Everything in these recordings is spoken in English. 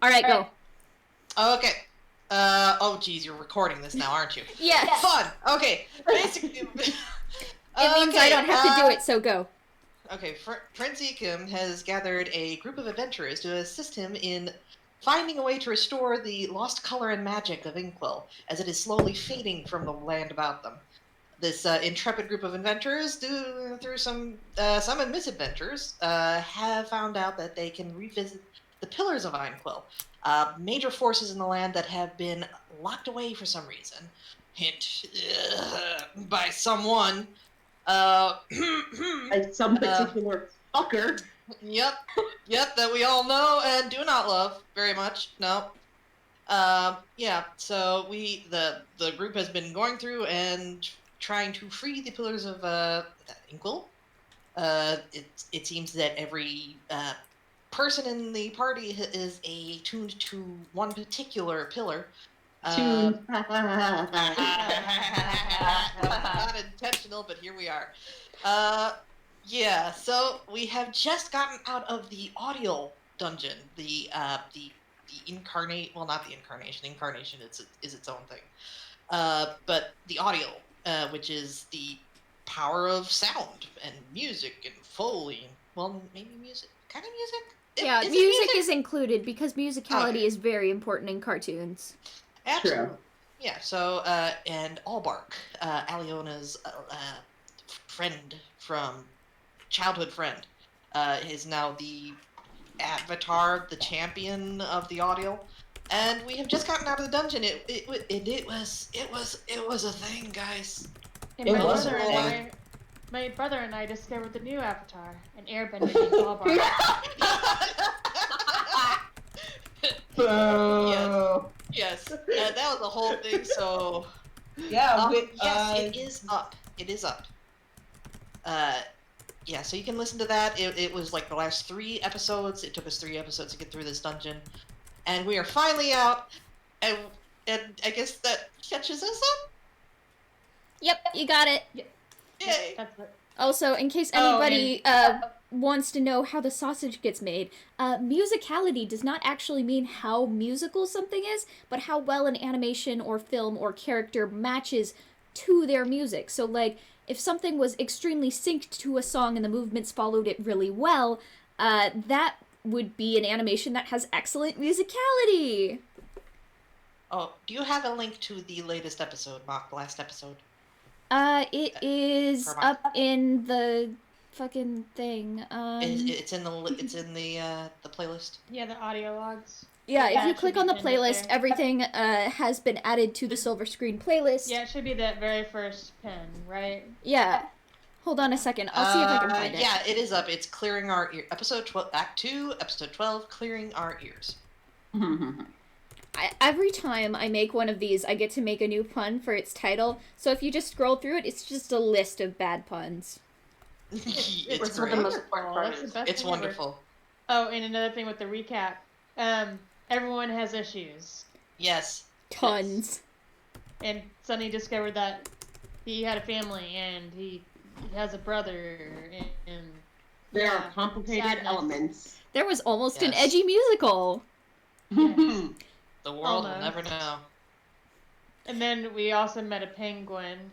Alright, go. Okay. Oh geez, you're recording this now, aren't you? Yes. Fun! Okay, basically... It means I don't have to do it, so go. Okay, Prince Ekim has gathered a group of adventurers to assist him in finding a way to restore the lost color and magic of Inkwell, as it is slowly fading from the land about them. This intrepid group of adventurers, through some misadventures, have found out that they can revisit the Pillars of Inkwell, major forces in the land that have been locked away for some reason. Hint, by someone. By some particular fucker. Yep, that we all know and do not love very much. No. Yeah, so the group has been going through and trying to free the Pillars of Inkwell. It seems that every person in the party is attuned to one particular pillar. Not intentional, but here we are. Yeah, so we have just gotten out of the audio dungeon. The incarnate, well, not the incarnation. Incarnation is its own thing. But the audio, which is the power of sound and music and foley. Well, maybe music. Kind of music. Yeah, music is included because musicality is very important in cartoons. Absolutely. True. Yeah, so, and Allbark, Aliona's friend childhood friend, is now the avatar, the champion of the audio. And we have just gotten out of the dungeon. It was a thing, guys. And my brother and I discovered the new avatar, an airbender named Allbark. Yes, that was the whole thing. So Yeah. yes, it is up. It is up. Yeah, so you can listen to that. It was like the last 3 episodes. It took us 3 episodes to get through this dungeon, and we are finally out. And I guess that catches us up. Yep, you got it. Yay! That's it. Also, in case anybody wants to know how the sausage gets made, musicality does not actually mean how musical something is, but how well an animation or film or character matches to their music. So, like, if something was extremely synced to a song and the movements followed it really well, that would be an animation that has excellent musicality. Oh, do you have a link to the latest episode, Mark? The last episode? It is up in the fucking thing. It's in the playlist. Yeah, the audio logs. Yeah, if Yeah, you it click should on the be pinned up playlist, there. everything has been added to the Silver Screen playlist. Yeah, it should be that very first pin, right? Yeah. Hold on a second. I'll see if I can find it. Yeah, it is up. It's Clearing Our Ear. Episode 12, Act 2, Episode 12, Clearing Our Ears. Every time I make one of these, I get to make a new pun for its title. So if you just scroll through it, it's just a list of bad puns. It's What's great. the most important part That's the is? best It's thing ever. wonderful. Oh, and another thing with the recap. Everyone has issues. Yes. Tons. And Sonny discovered that he had a family and he has a brother and There yeah, are complicated sadness. elements. There was almost an Yes. edgy musical. The world will Almost. never know. And then we also met a penguin,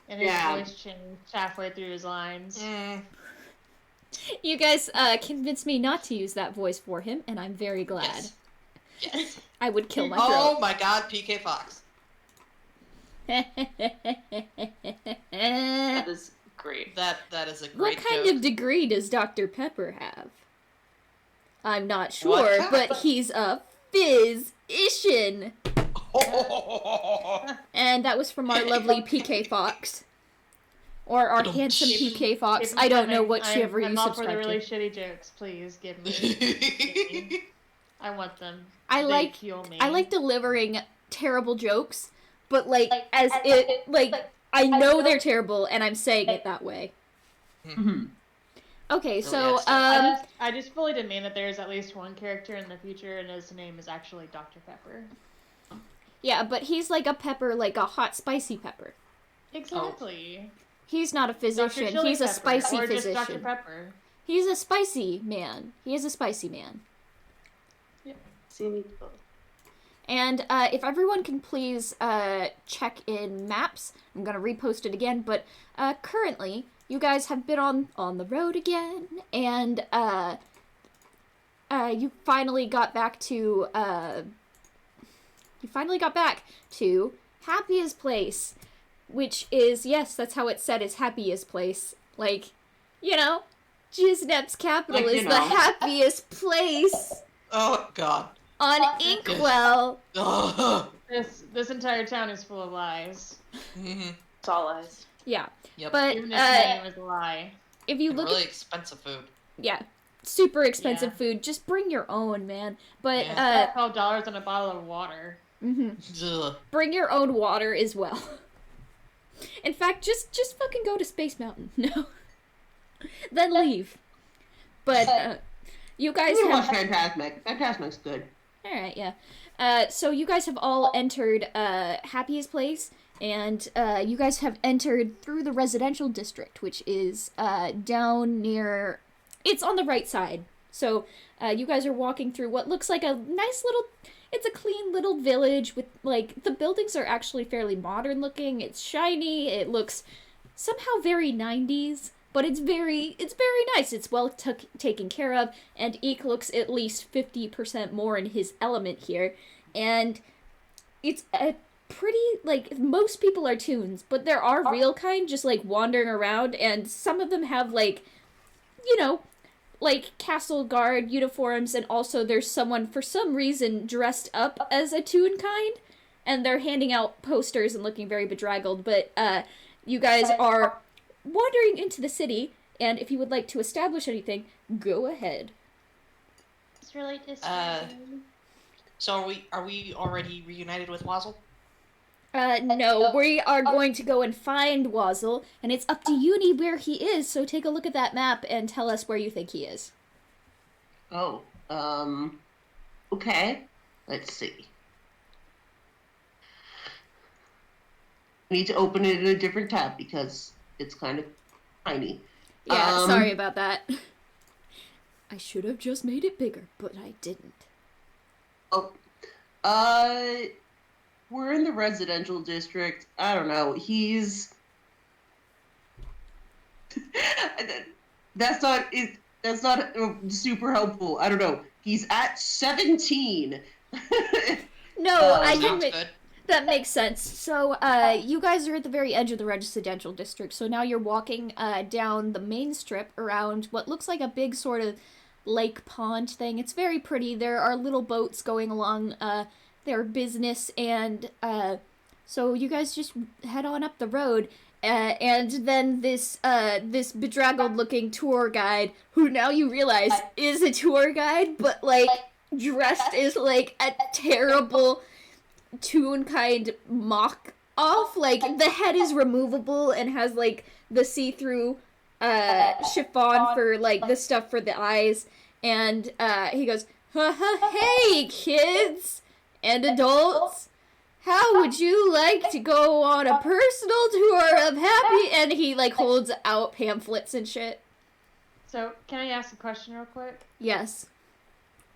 and his Yeah. voice changed halfway through his lines. You guys convinced me not to use that voice for him, and I'm very glad. Yes. Yes. I would kill my Oh throat. my God, PK Fox. That is great. That is a What great kind joke. of degree does Dr. Pepper have? I'm not What sure, kind? but he's a physician. And that was from our lovely PK Fox. Or our handsome PK Fox. If I don't know I'm- whichever I'm you all for the subscribe really to. shitty jokes. Please give me. I want them. I They like fuel me. I like delivering terrible jokes, but like as it like I know they're terrible and I'm saying it that way. Okay, so I just fully demand that there's at least one character in the future, and his name is actually Dr. Pepper. yeah, but he's like a pepper, like a hot spicy pepper. Exactly. He's not a Dr. physician. Chili He's a Pepper, spicy or just physician. Dr. Pepper. He's a spicy man. He is a spicy man. See me go. And if everyone can please check in maps, I'm gonna repost it again. But currently, you guys have been on the road again, and you finally got back to Happiest Place, which is, yes, that's how it's said, is Happiest Place. Like, Jiznep's capital Like, is the happiest place Oh God. on Inkwell. Ugh. This entire town is full of lies. Mhm. It's all eyes. Yeah, Yep. but Even its name is a lie. if you And look really expensive food. yeah, super expensive Yeah. food. Just bring your own, man. But Yeah. $12 on a bottle of water. Ugh. bring your own water as well. In fact, just fucking go to Space Mountain. No. Then leave. But you guys I'm gonna have watch Fantasmic. Fantasmic's good. all right, yeah. So you guys have all entered Happiest Place, and you guys have entered through the residential district, which is down near. It's on the right side. So you guys are walking through what looks like a nice little. It's a clean little village with like the buildings are actually fairly modern looking. It's shiny. It looks somehow very 90s. But it's very nice. It's well taken care of, and Eek looks at least 50% more in his element here. And it's a pretty, like, most people are toons, but there are real kind just, like, wandering around, and some of them have, like, like, castle guard uniforms, and also there's someone, for some reason, dressed up as a toon kind, and they're handing out posters and looking very bedraggled, but, you guys are wandering into the city, and if you would like to establish anything, go ahead. It's really disturbing. So are we already reunited with Wazzle? No, we are going to go and find Wazzle, and it's up to Uni where he is, so take a look at that map and tell us where you think he is. Oh, okay. Let's see. I need to open it in a different tab because it's kind of tiny. Yeah, sorry about that. I should have just made it bigger, but I didn't. Oh, we're in the residential district. I don't know. He's that's not super helpful. I don't know. He's at 17. No, I can Sounds make good. that makes sense. So, you guys are at the very edge of the residential district, so now you're walking down the main strip around what looks like a big sort of lake pond thing. It's very pretty. There are little boats going along their business, and so you guys just head on up the road, and then this bedraggled-looking tour guide, who now you realize is a tour guide, but, like, dressed as, like, a terrible toon kind mock off. Like, the head is removable and has, like, the see-through chiffon for, like, the stuff for the eyes, and he goes, "Hey, kids and adults, how would you like to go on a personal tour of Happy?" And he, like, holds out pamphlets and shit. So, can I ask a question real quick? Yes.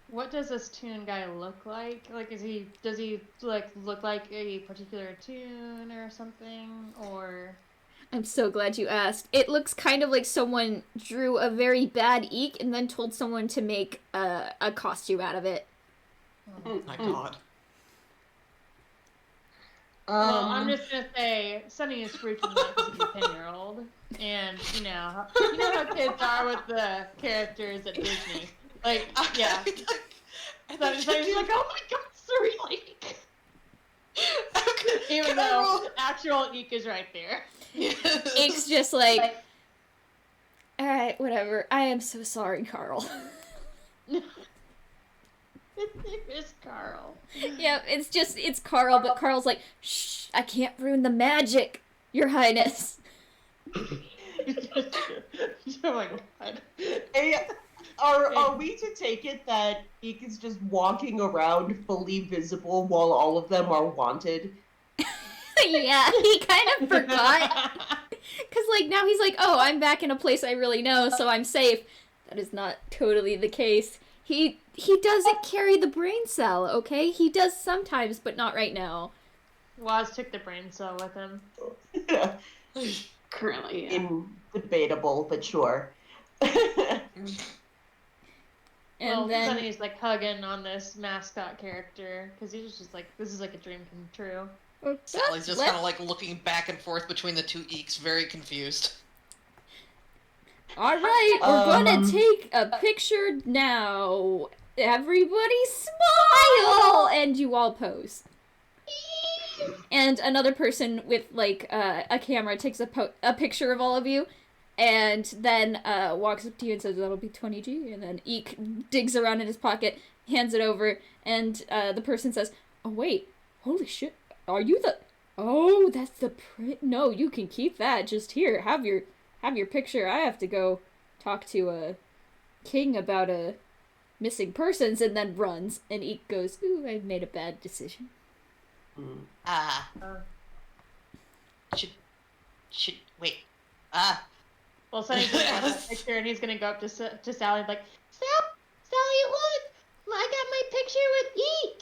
What does this toon guy look like? Like, does he like look like a particular toon or something, or? I'm so glad you asked. It looks kind of like someone drew a very bad eek and then told someone to make a costume out of it. Oh my God. Well, I'm just gonna say, Sunny is freaking out because he's a 10-year-old, and you know how kids are with the characters at Disney. Like, yeah. Sunny's like, "Oh my God, Serena Eek!" Even though actual Eek is right there. Yes. Eek's just like, alright, whatever. I am so sorry, Carl. His name is Carl. Yep, it's Carl, but Carl's like, shh, I can't ruin the magic, Your Highness. Oh my God. Hey, are we to take it that Eek is just walking around fully visible while all of them are wanted? Yeah, he kind of forgot. Because, like, now he's like, oh, I'm back in a place I really know, so I'm safe. That is not totally the case. He doesn't carry the brain cell, okay? He does sometimes, but not right now. Waz took the brain cell with him. Currently, yeah. Debatable, but sure. And then Sunny's like hugging on this mascot character because he's just like, this is like a dream come true. Sally's just kind of like looking back and forth between the two eeks, very confused. All right, we're gonna take a picture now. Everybody smile, and you all pose. And another person with like a camera takes a picture of all of you, and then walks up to you and says, "That'll be 20G." And then Eek digs around in his pocket, hands it over, and the person says, "Oh wait, holy shit, are you the? Oh, that's the print. No, you can keep that. Just here, have your picture. I have to go talk to a king about a missing persons," and then runs. And Eek goes, "Ooh, I made a bad decision." Should wait. Well, Sunny's gonna have that picture, and he's gonna go up to Sally and be like, Sally, look! I got my picture with Eek!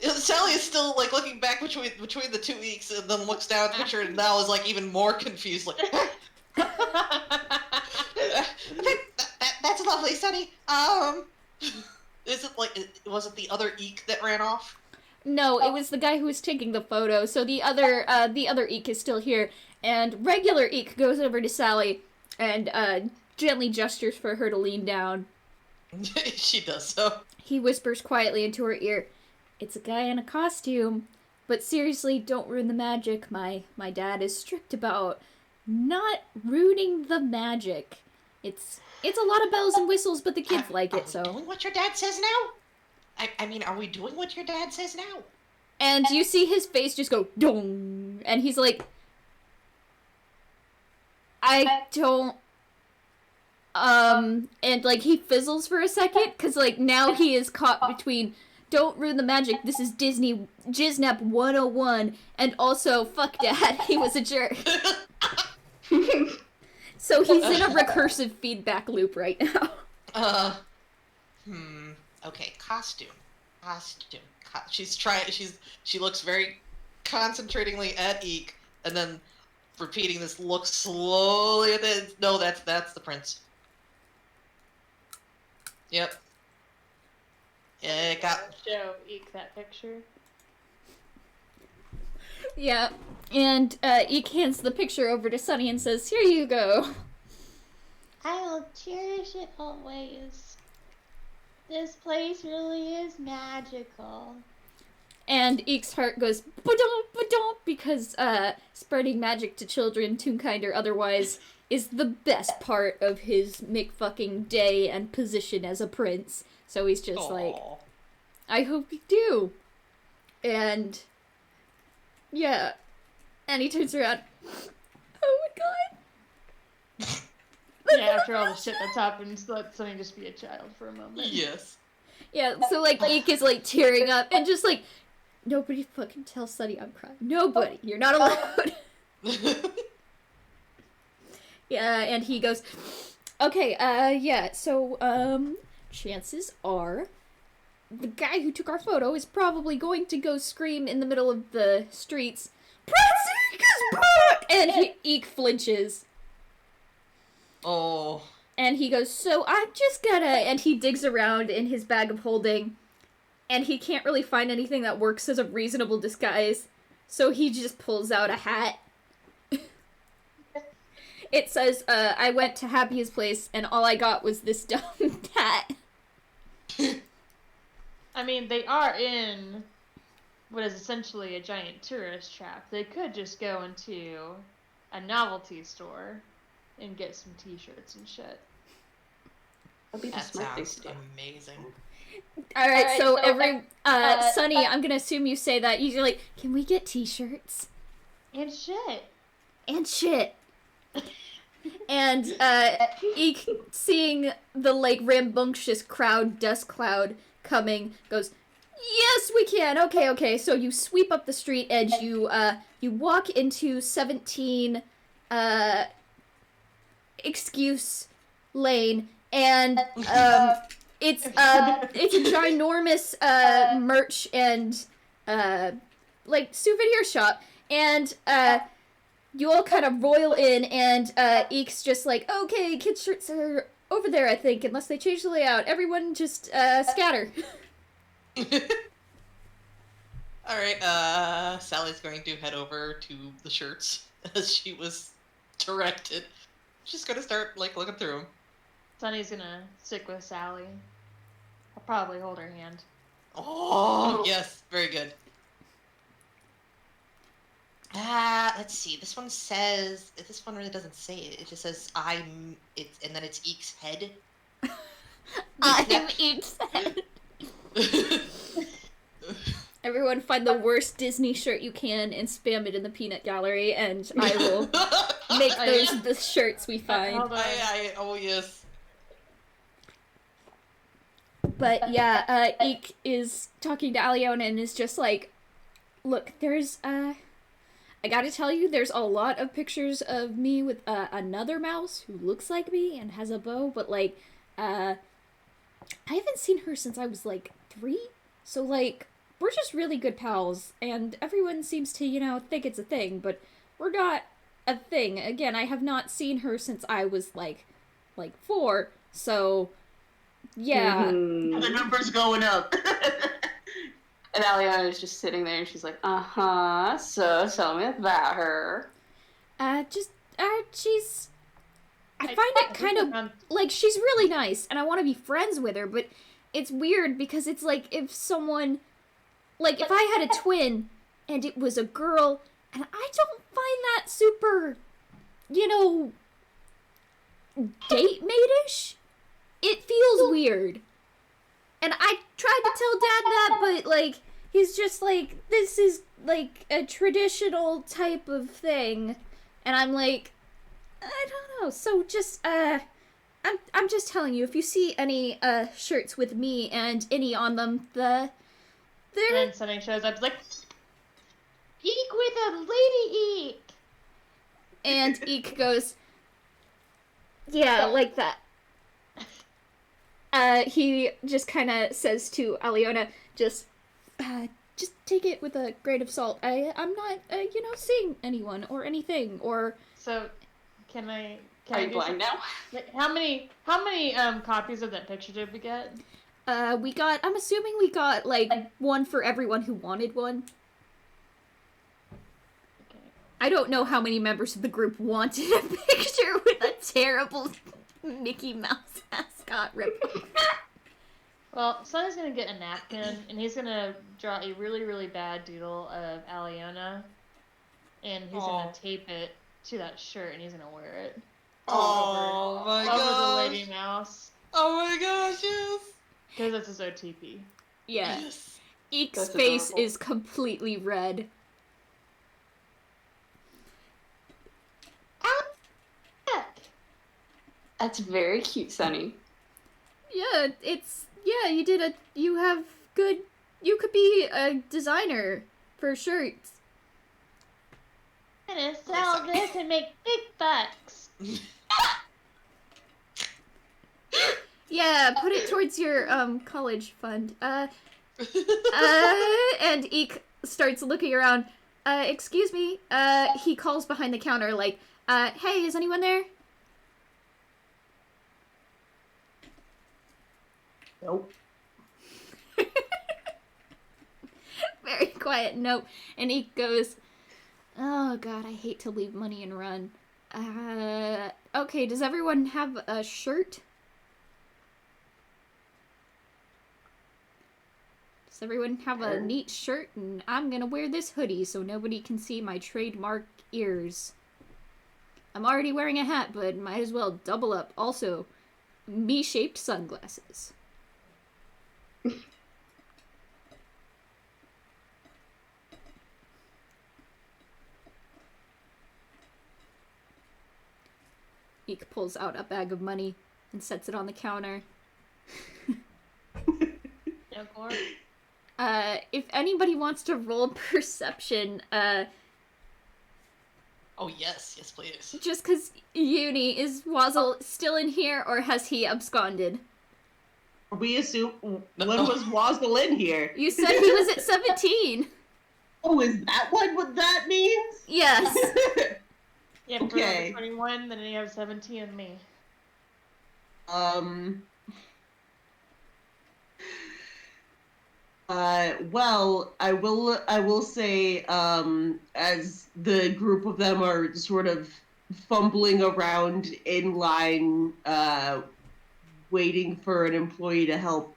Sally is still like looking back between the two eeks, and then looks down at the picture, and now is like even more confused. Like, that's lovely, Sunny. Is it like, was it the other eek that ran off? No, it was the guy who was taking the photo. So the other Eek is still here, and regular Eek goes over to Sally and gently gestures for her to lean down. She does so. He whispers quietly into her ear, "It's a guy in a costume, but seriously, don't ruin the magic. My dad is strict about not ruining the magic. It's a lot of bells and whistles, but the kids like it, so." Doing what your dad says now? I mean, are we doing what your dad says now? And you see his face just go dong, and he's like, "I don't." And like he fizzles for a second, cause like now he is caught between "don't ruin the magic, this is Disney Jiznap 101, and also fuck dad, he was a jerk." So he's in a recursive feedback loop right now. Okay, costume. She looks very concentratingly at Eek, and then repeating this look slowly at the, no, that's the prince. Yep. Yeah, Show Eek that picture. Yeah, and Eek hands the picture over to Sunny and says, "Here you go." "I will cherish it always. This place really is magical." And Eek's heart goes ba-dum, ba-dum, because spreading magic to children, toonkind or otherwise, is the best part of his McFucking day and position as a prince. So he's just like, "I hope you do." And yeah. And he turns around. "Oh my god." Yeah, after all the shit that's happened, let Sunny just be a child for a moment. Yes. Yeah, so like Eek is like tearing up and just like, "Nobody fucking tell Sunny I'm crying. Nobody. You're not allowed." Yeah, and he goes, "Okay, yeah, so, chances are the guy who took our photo is probably going to go scream in the middle of the streets, 'Prince Eek is back!' And Eek flinches. Oh. And he goes, "So I'm just gonna," and he digs around in his bag of holding, and he can't really find anything that works as a reasonable disguise, so he just pulls out a hat. It says, "I went to Happy's place, and all I got was this dumb hat." I mean, they are in what is essentially a giant tourist trap. They could just go into a novelty store and get some t-shirts and shit. That'd be the That smart thing sounds to do. amazing. Alright, so Sunny, I'm gonna assume you say that. You're like, "Can we get t-shirts?" And shit. And shit. And, Eek, seeing the, like, rambunctious dust cloud coming, goes, "Yes, we can. Okay. So you sweep up the street and you walk into 17, excuse lane, and it's a ginormous merch and like souvenir shop, and you all kind of roil in, and Eek's just like, okay, kids' shirts are over there, I think, unless they change the layout. Everyone just scatter. Alright, Sally's going to head over to the shirts as she was directed. She's gonna start, like, looking through them. Sunny's gonna stick with Sally. I'll probably hold her hand. Oh, yes, very good. Let's see. This one says. This one really doesn't say it. It just says I'm. It's and then it's Eek's head. I'm Eek's head. Everyone find the worst Disney shirt you can and spam it in the peanut gallery, and I will make those the shirts we find. Oh yes. But yeah, Eek is talking to Aliona and is just like, look, there's I gotta tell you, there's a lot of pictures of me with another mouse who looks like me and has a bow, but like, I haven't seen her since I was like 3, so like, we're just really good pals, and everyone seems to, you know, think it's a thing, but we're not a thing. Again, I have not seen her since I was like 4, so yeah. Mm-hmm. The number's going up. And Aliana is just sitting there, and she's like, uh-huh, so tell me about her. She's... I find it kind of, like, she's really nice, and I want to be friends with her, but it's weird, because it's like, if someone... Like, if I had a twin, and it was a girl, and I don't find that super, you know, date-mate-ish. It feels weird. And I tried to tell Dad that, but, like, he's just like, this is, like, a traditional type of thing. And I'm like, I don't know. So just, I'm just telling you, if you see any, shirts with me and any on them, they're... And then something shows up, like, Eek with a lady Eek! And Eek goes, yeah, like that. He just kind of says to Aliona, just take it with a grain of salt. I'm not, you know, seeing anyone or anything, or... So, Are you blind now? How many copies of that picture did we get? I'm assuming we got, like, one for everyone who wanted one. Okay. I don't know how many members of the group wanted a picture with a terrible Mickey Mouse mascot ripoff. Well, Sonny's gonna get a napkin, and he's gonna draw a really, really bad doodle of Aliona, and he's gonna tape it to that shirt, and he's gonna wear it. Oh my gosh. Over the Lady Mouse. Oh my gosh, yes. Because that's his OTP. Yeah. Yes. Eek's That's face adorable. is completely red. That's very cute, Sunny. Yeah, you have good, you could be a designer for shirts. I'm gonna sell this and make big bucks. Yeah, put it towards your, college fund. And Eek starts looking around. Excuse me, he calls behind the counter, like, hey, is anyone there? Nope. Very quiet, nope. And Eek goes, oh god, I hate to leave money and run. Okay, does everyone have a shirt? Does everyone have a neat shirt? And I'm gonna wear this hoodie so nobody can see my trademark ears. I'm already wearing a hat, but might as well double up. Also, me-shaped sunglasses. Eek pulls out a bag of money and sets it on the counter. No gore? If anybody wants to roll perception, Oh, yes, please. Just because Uni, is Wazzle still in here, or has he absconded? We assume, when was Wazzle in here? You said he was at 17. Oh, is that what that means? Yes. Yeah, Okay. 21, then you have 17 and me. Well, I will say, as the group of them are sort of fumbling around in line, waiting for an employee to help,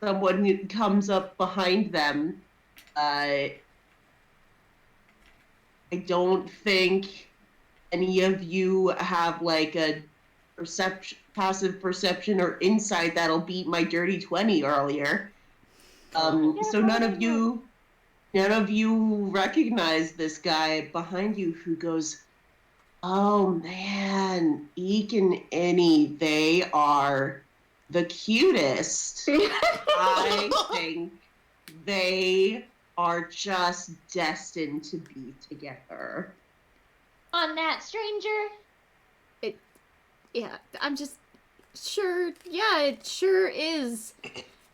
someone comes up behind them. I don't think any of you have like a passive perception or insight that'll beat my dirty 20 earlier. So none of you recognize this guy behind you who goes, "Oh man, Eek and Annie, they are the cutest. I think they are just destined to be together." On that, stranger. Yeah, I'm just sure. Yeah, it sure is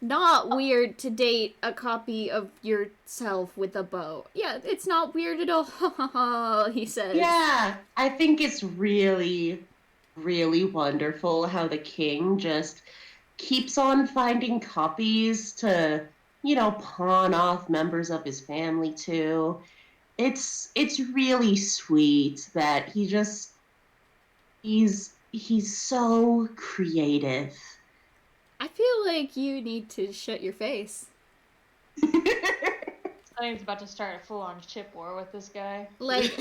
not weird to date a copy of yourself with a bow. Yeah, it's not weird at all. He says. Yeah, I think it's really, really wonderful how the king just keeps on finding copies to, pawn off members of his family to. It's really sweet that he's so creative. I feel like you need to shut your face. Sonny's about to start a full-on chip war with this guy. Like,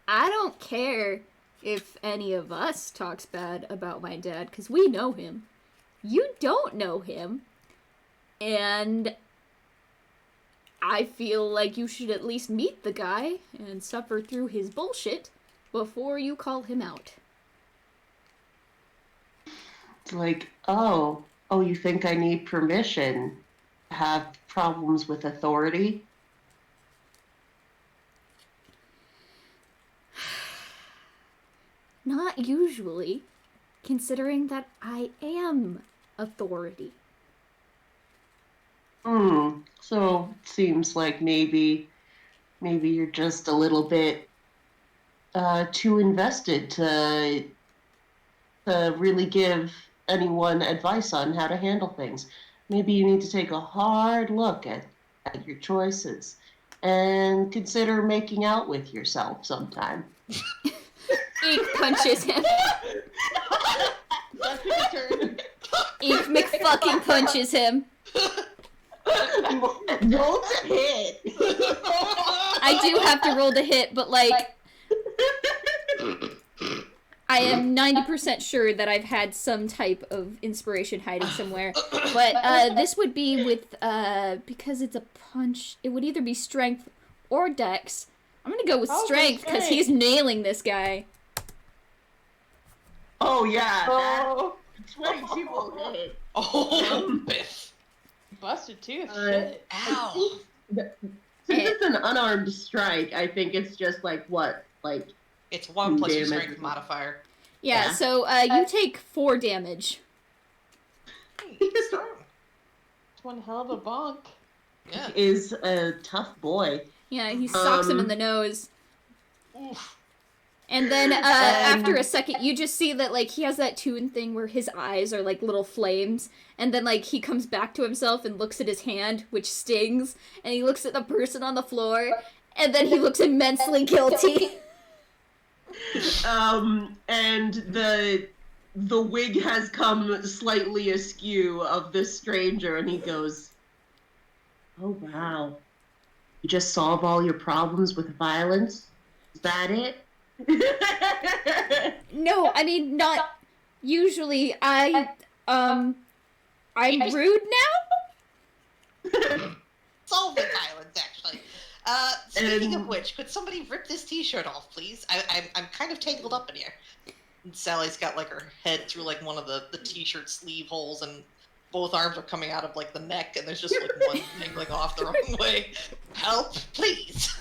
I don't care if any of us talks bad about my dad, because we know him. You don't know him. And I feel like you should at least meet the guy and suffer through his bullshit before you call him out. It's like, oh, you think I need permission to have problems with authority? Not usually, considering that I am authority. So it seems like maybe you're just a little bit too invested to really give anyone advice on how to handle things. Maybe you need to take a hard look at your choices and consider making out with yourself sometime. Eek punches him. Eek McFucking punches him. Roll to hit. I do have to roll to hit, but like, I am 90% sure that I've had some type of inspiration hiding somewhere. But this would be with, because it's a punch, it would either be strength or dex. I'm gonna go with strength because he's nailing this guy. Oh yeah, 22 will hit. Oh, Busted tooth. Shit. ow. Since it's an unarmed strike, I think it's just It's 1 plus your damage. strength modifier. Yeah, so you take 4 damage. It's strong. It's one hell of a bonk. Yeah. Is a tough boy. Yeah, he socks him in the nose. Oof. And then after a second, you just see that like he has that toon thing where his eyes are like little flames, and then like he comes back to himself and looks at his hand, which stings, and he looks at the person on the floor, and then he looks immensely guilty. And the wig has come slightly askew of this stranger, and he goes, "Oh wow, you just solve all your problems with violence? Is that it?" No, I mean not usually. I'm rude now. Solving violence, actually. Speaking of which, could somebody rip this t-shirt off, please? I'm kind of tangled up in here. And Sally's got like her head through like one of the t-shirt sleeve holes, and both arms are coming out of like the neck, and there's just like one dangling off the wrong way. Help, please.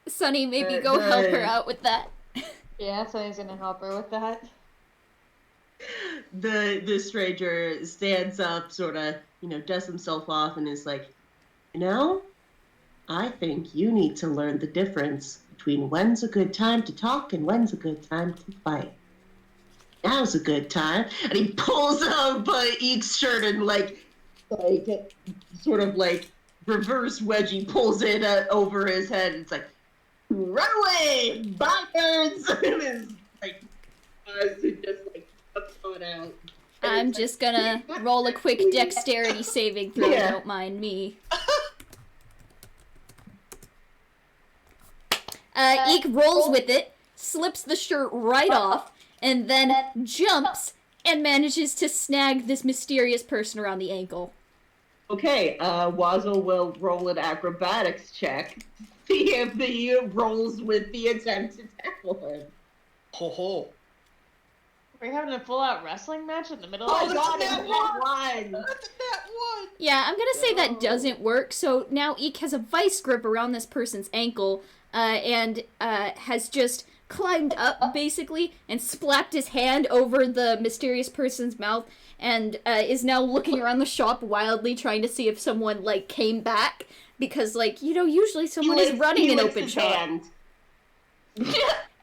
Sunny, maybe go help her out with that. Yeah, Sunny's gonna help her with that. The stranger stands up, sort of, dusts himself off, and is like, I think you need to learn the difference between when's a good time to talk and when's a good time to fight. Now's a good time. And he pulls up Eek's shirt and sort of reverse wedgie pulls it over his head. It's like, run away, bastards! And his eyes just throw it out. I'm just gonna roll a quick dexterity saving throw. Yeah. Don't mind me. Eek rolls with it, slips the shirt right off, and then jumps and manages to snag this mysterious person around the ankle. Okay, Wazzle will roll an acrobatics check. See if he rolls with the attempt to tackle him. Ho ho. We're having a full-out wrestling match in the middle of the God, that one! Yeah, I'm gonna say that doesn't work, so now Eek has a vice grip around this person's ankle, and has just climbed up, basically, and slapped his hand over the mysterious person's mouth, and is now looking around the shop wildly, trying to see if someone, came back, because, usually someone is running an open shop.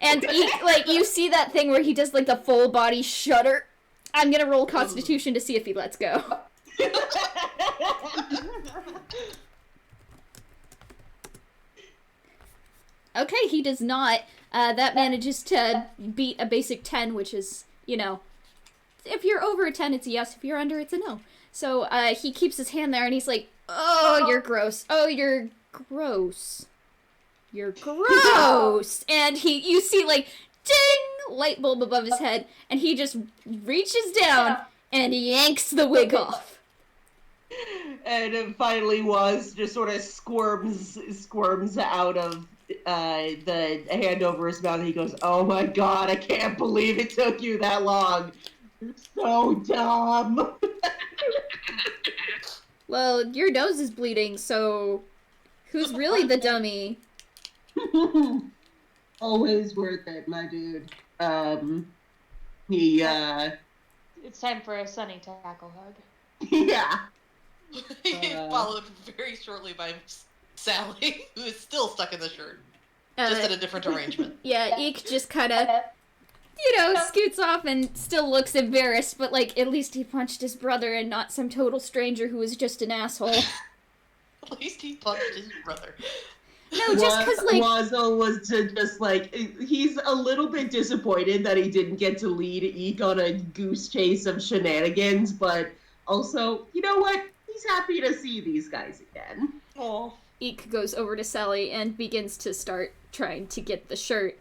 And Eek, you see that thing where he does, the full-body shudder? I'm gonna roll Constitution to see if he lets go. Okay, he does not. That manages to beat a basic 10, which is, if you're over a 10, it's a yes. If you're under, it's a no. So he keeps his hand there, and he's like, oh, you're gross. Oh, you're gross. You're gross. And you see, ding, light bulb above his head, and he just reaches down and yanks the wig off. And it finally just sort of squirms out of the hand over his mouth. He goes, oh my God, I can't believe it took you that long. You're so dumb. Well, your nose is bleeding, so who's really the dummy? Always worth it, my dude. It's time for a Sunny tackle hug. Yeah. Followed very shortly by Sally, who is still stuck in the shirt. Just in a different arrangement. Yeah, Eek just kind of, scoots off and still looks embarrassed, but, at least he punched his brother and not some total stranger who was just an asshole. At least he punched his brother. No, just because, Wazzle was he's a little bit disappointed that he didn't get to lead Eek on a goose chase of shenanigans, but also, you know what? He's happy to see these guys again. Aww. Eek goes over to Sally and begins to start trying to get the shirt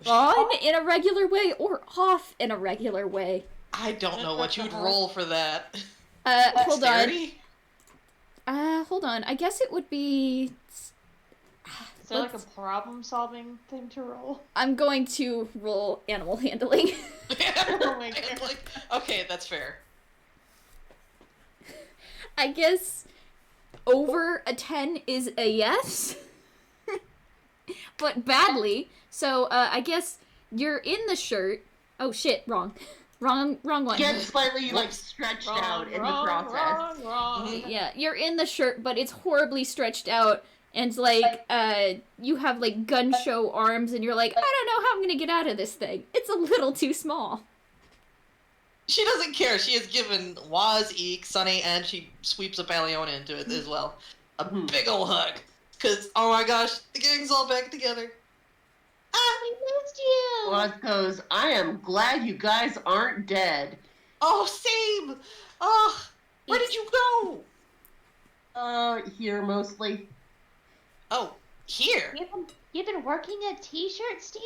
on in a regular way or off in a regular way. I don't know what you'd roll for that. Hold Dexterity? on. Hold on. I guess it would be... Is there a problem-solving thing to roll? I'm going to roll animal handling. Oh my God. Okay, that's fair. I guess over a 10 is a yes, but badly. So I guess you're in the shirt. Oh shit! Wrong one. Get slightly stretched out in the process. Wrong. Yeah, you're in the shirt, but it's horribly stretched out, and you have gun show arms, and you're like, I don't know how I'm gonna get out of this thing. It's a little too small. She doesn't care. She has given Waz, Eek, Sunny, and she sweeps a Paleona into it as well. A big ol' hug. Because, oh my gosh, the gang's all back together. We missed you! Waz goes, I am glad you guys aren't dead. Oh, same! Oh, where did you go? Here mostly. Oh, here? You've been working a t-shirt stand?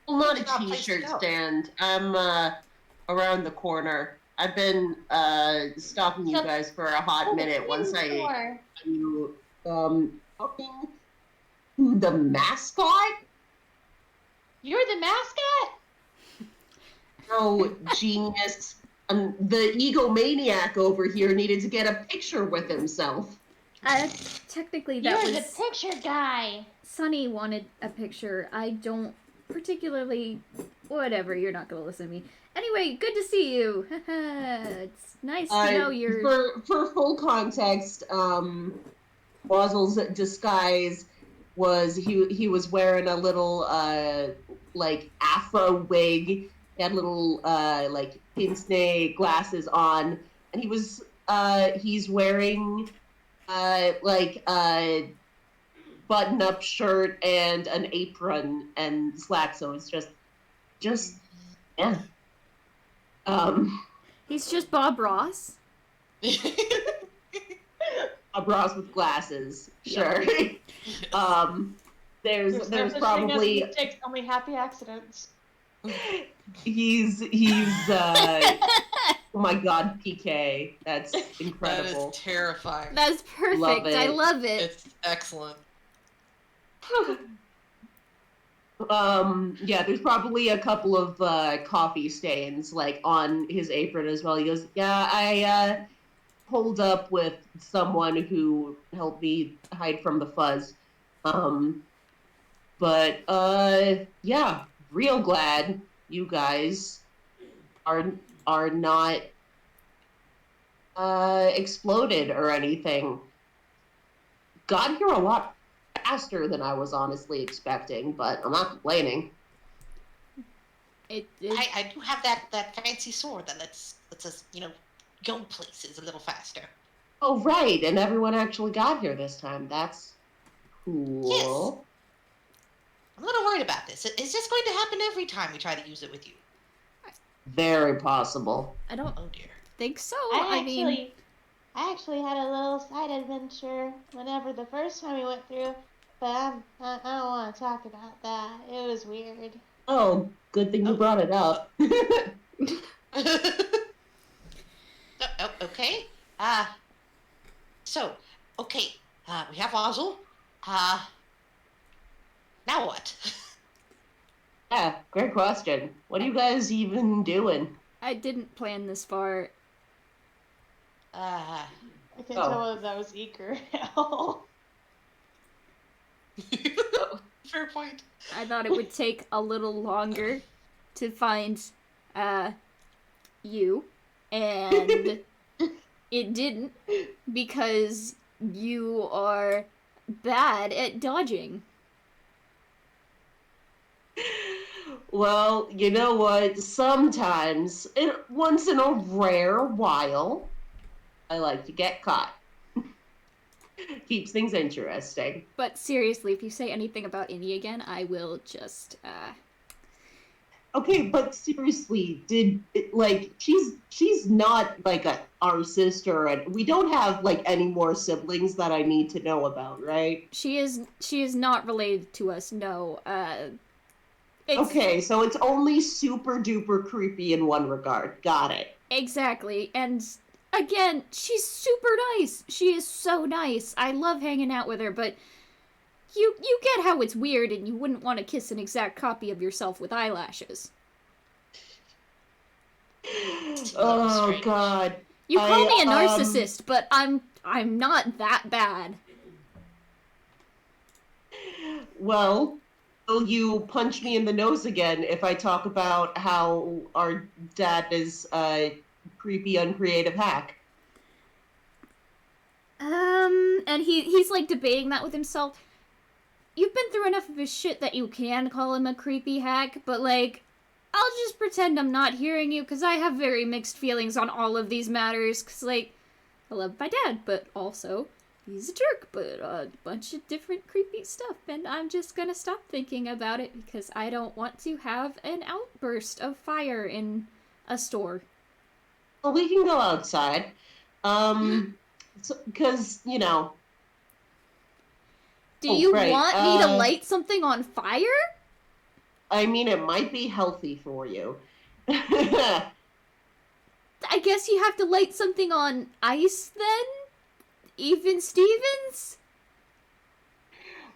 Well, not Good job, a place to t-shirt go. stand. I'm, around the corner. I've been, stalking you guys for a hot minute once talking to the mascot? You're the mascot? Oh, genius. The egomaniac over here needed to get a picture with himself. Technically, that You're was... the picture guy. Sunny wanted a picture. I don't particularly... Whatever, you're not gonna listen to me. Anyway, good to see you. It's nice to know you're... For full context, Wazzle's disguise was he was wearing a little like afro wig. He had little like pince-nez glasses on, and he's wearing like a button-up shirt and an apron and slacks. So it's just yeah. He's just Bob Ross. Bob Ross with glasses, sure. There's probably mistakes, only happy accidents. he's oh my god, PK, that's incredible. That is terrifying. That's perfect. Love it. I love it. It's excellent. Yeah, there's probably a couple of coffee stains like on his apron as well. He goes, yeah, I pulled up with someone who helped me hide from the fuzz. But yeah, real glad you guys are not exploded or anything. Got here a lot faster than I was honestly expecting, but I'm not complaining. It I do have that fancy sword that lets us, go places a little faster. Oh, right, and everyone actually got here this time. That's cool. Yes. I'm a little worried about this. Is this going to happen every time we try to use it with you? Very possible. I don't Oh dear. think so. I mean, actually had a little side adventure whenever the first time we went through, but I don't want to talk about that. It was weird. Oh, good thing you brought it up. Okay. Okay. We have Ozzel. Now what? Yeah, great question. What are you guys even doing? I didn't plan this far. I can tell if that was Eager. Fair point. I thought it would take a little longer to find you, and it didn't, because you are bad at dodging. Well, you know what? Sometimes, once in a rare while, I like to get caught. Keeps things interesting. But seriously, if you say anything about Indy again, I will just, Okay, but seriously, she's not, like, our sister, and we don't have, like, any more siblings that I need to know about, right? She is not related to us, no, Okay, so it's only super duper creepy in one regard. Got it. Exactly, and again, she's super nice. She is so nice. I love hanging out with her, but you get how it's weird and you wouldn't want to kiss an exact copy of yourself with eyelashes. Oh strange. god. You call me a narcissist, but I'm not that bad. Well, will you punch me in the nose again if I talk about how our dad is a creepy, uncreative hack? And he's like debating that with himself. You've been through enough of his shit that you can call him a creepy hack, but like, I'll just pretend I'm not hearing you, because I have very mixed feelings on all of these matters, because like, I love my dad, but also, he's a jerk, but a bunch of different creepy stuff, and I'm just gonna stop thinking about it, because I don't want to have an outburst of fire in a store. Well, we can go outside. Because, you know... Do you right, want me to light something on fire? I mean, it might be healthy for you. I guess you have to light something on ice, then? Even Stevens?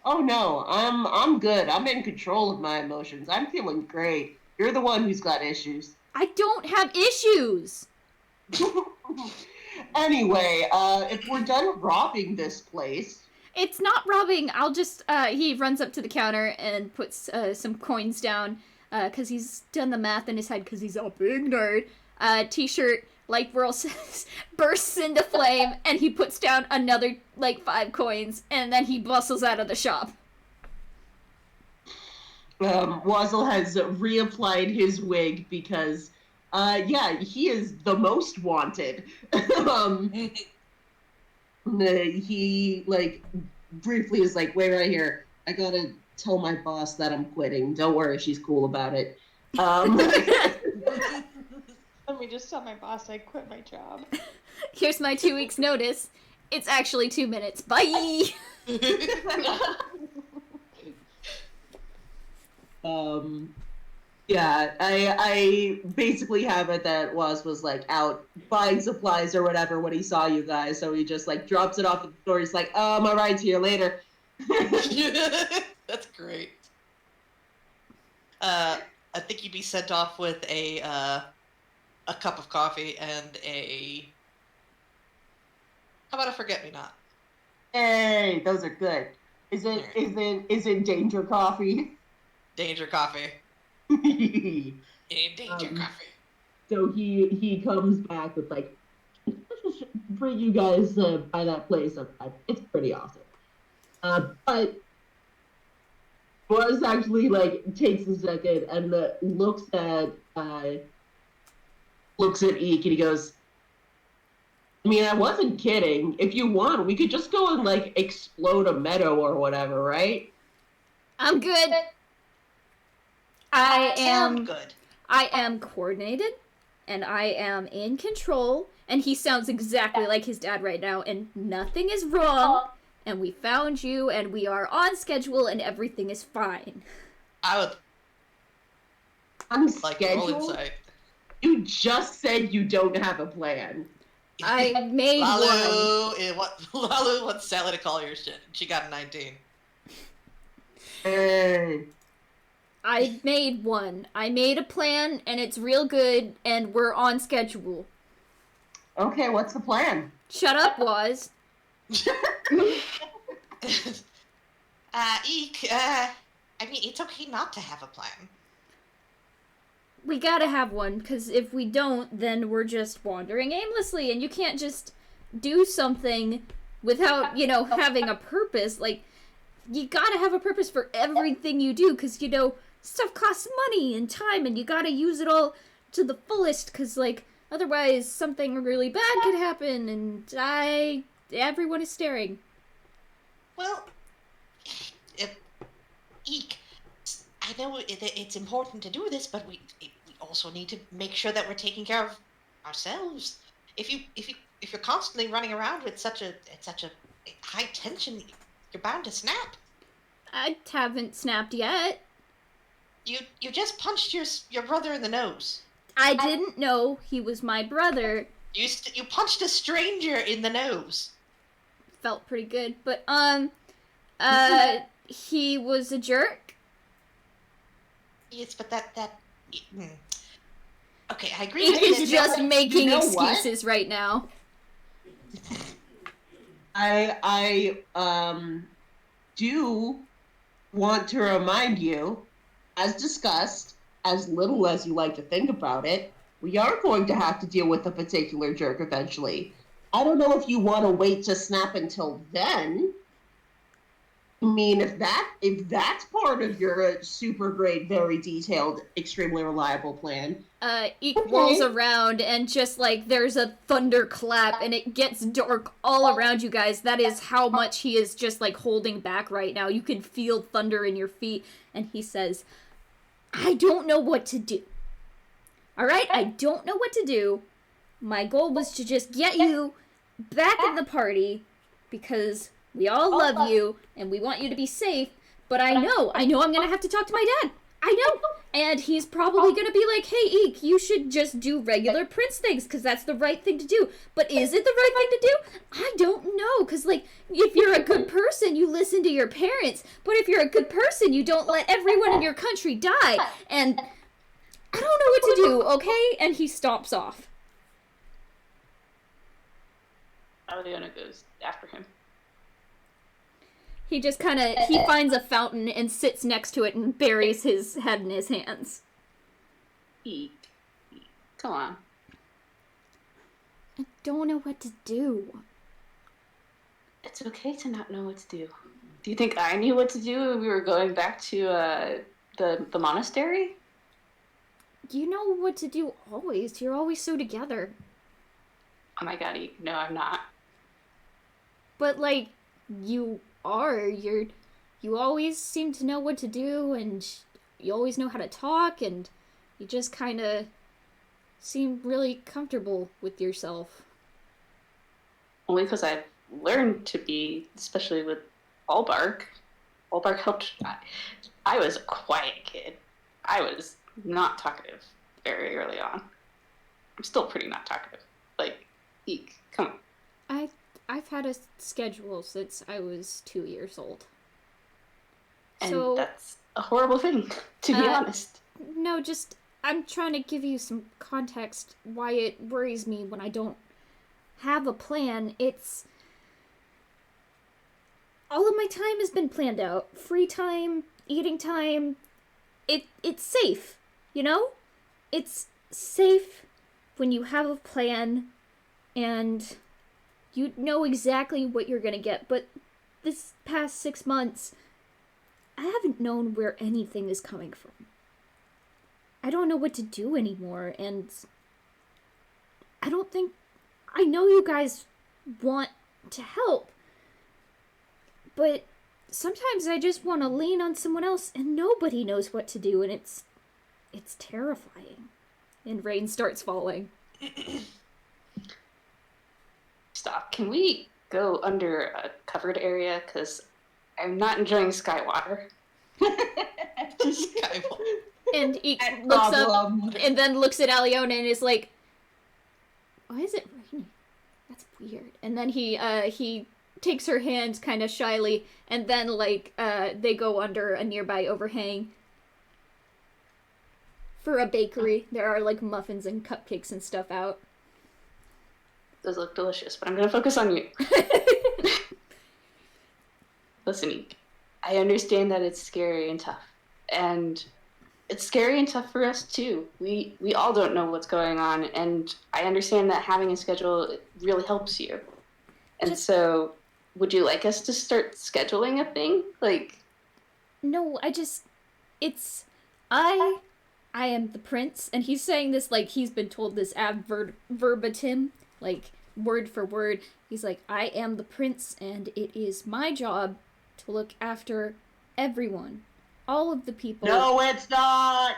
Oh no, I'm good. I'm in control of my emotions. I'm feeling great. You're the one who's got issues. I don't have issues! Anyway, if we're done robbing this place... It's not robbing. I'll just, he runs up to the counter and puts some coins down, because he's done the math in his head, because he's a big nerd. T-shirt, like Whirl says, bursts into flame, and he puts down another, 5 coins, and then he bustles out of the shop. Wazzle has reapplied his wig because, he is the most wanted. He, briefly is like, wait right here. I gotta tell my boss that I'm quitting. Don't worry, she's cool about it. Let me just tell my boss I quit my job. Here's my 2 weeks notice. It's actually 2 minutes. Bye! I basically have it that was out buying supplies or whatever when he saw you guys, so he just drops it off at the door. He's like, my ride's here later. That's great. I think you'd be sent off with a cup of coffee and how about a forget-me-not? Hey, those are good. Is it danger coffee? Danger coffee. Danger coffee. So he comes back with let's just bring you guys by that place. It's pretty awesome. But Boris actually takes a second and looks at Eek and he goes, I mean, I wasn't kidding. If you want, we could just go and explode a meadow or whatever, right? I'm good. Sound good. I am coordinated, and I am in control, and he sounds exactly like his dad right now, and nothing is wrong, and we found you, and we are on schedule, and everything is fine. I would like to roll insight. You just said you don't have a plan. I made one. Lalu wants Sally to call your shit. She got a 19. I made one. I made a plan, and it's real good, and we're on schedule. Okay, what's the plan? Shut up, Waz. Eek, I mean, it's okay not to have a plan. We gotta have one, because if we don't, then we're just wandering aimlessly, and you can't just do something without, having a purpose. You gotta have a purpose for everything you do, because, stuff costs money and time, and you gotta use it all to the fullest, because, otherwise something really bad could happen, and everyone is staring. Well, Eek, I know it's important to do this, but we also need to make sure that we're taking care of ourselves. If you're constantly running around with such a high tension, you're bound to snap. I haven't snapped yet. You just punched your brother in the nose. I didn't know he was my brother. You punched a stranger in the nose. Felt pretty good, but he was a jerk. Yes, but that. Okay, I agree. He's just making excuses right now. I do want to remind you, as discussed, as little as you like to think about it, we are going to have to deal with a particular jerk eventually. I don't know if you want to wait to snap until then. I mean, if that's part of your super great, very detailed, extremely reliable plan. Eek rolls around and just there's a thunderclap and it gets dark all around you guys. That is how much he is just holding back right now. You can feel thunder in your feet, and he says, I don't know what to do. Alright, I don't know what to do. My goal was to just get you back in the party, because we all love you, and we want you to be safe, but I know I'm gonna have to talk to my dad. I know. And he's probably gonna be like, hey, Eek, you should just do regular Prince things, because that's the right thing to do. But is it the right thing to do? I don't know, because, if you're a good person, you listen to your parents, but if you're a good person, you don't let everyone in your country die, and I don't know what to do, okay? And he stomps off. Aliona goes after him. He just he finds a fountain and sits next to it and buries his head in his hands. Come on. I don't know what to do. It's okay to not know what to do. Do you think I knew what to do when we were going back to the monastery? You know what to do always. You're always so together. Oh my god, no, I'm not. But, like, you are. You always seem to know what to do, and you always know how to talk, and you just kind of seem really comfortable with yourself. Only because I've learned to be, especially with Allbark. Allbark helped. I was a quiet kid. I was not talkative very early on. I'm still pretty not talkative. Like, eek, come on. I've had a schedule since I was 2 years old. And so that's a horrible thing, to be honest. No, just I'm trying to give you some context why it worries me when I don't have a plan. It's all of my time has been planned out. Free time, eating time. It's safe, you know? It's safe when you have a plan and you know exactly what you're gonna get. But this past 6 months, I haven't known where anything is coming from. I don't know what to do anymore, and I know you guys want to help, but sometimes I just want to lean on someone else and nobody knows what to do, and it's terrifying. And rain starts falling. Stop. Can we go under a covered area? Because I'm not enjoying sky water. Skyfall. And Eek looks up and then looks at Aliona and is like, why is it raining? That's weird. And then he takes her hand kind of shyly, and then they go under a nearby overhang for a bakery. There are like muffins and cupcakes and stuff out. Those look delicious, but I'm gonna focus on you. Listen, Eek, I understand that it's scary and tough, and it's scary and tough for us too. We all don't know what's going on, and I understand that having a schedule really helps you. And so, would you like us to start scheduling a thing? Like, no, I am the prince, and he's saying this like he's been told this verbatim, like word for word. He's like, I am the prince, and it is my job to look after everyone. All of the people. No, it's not!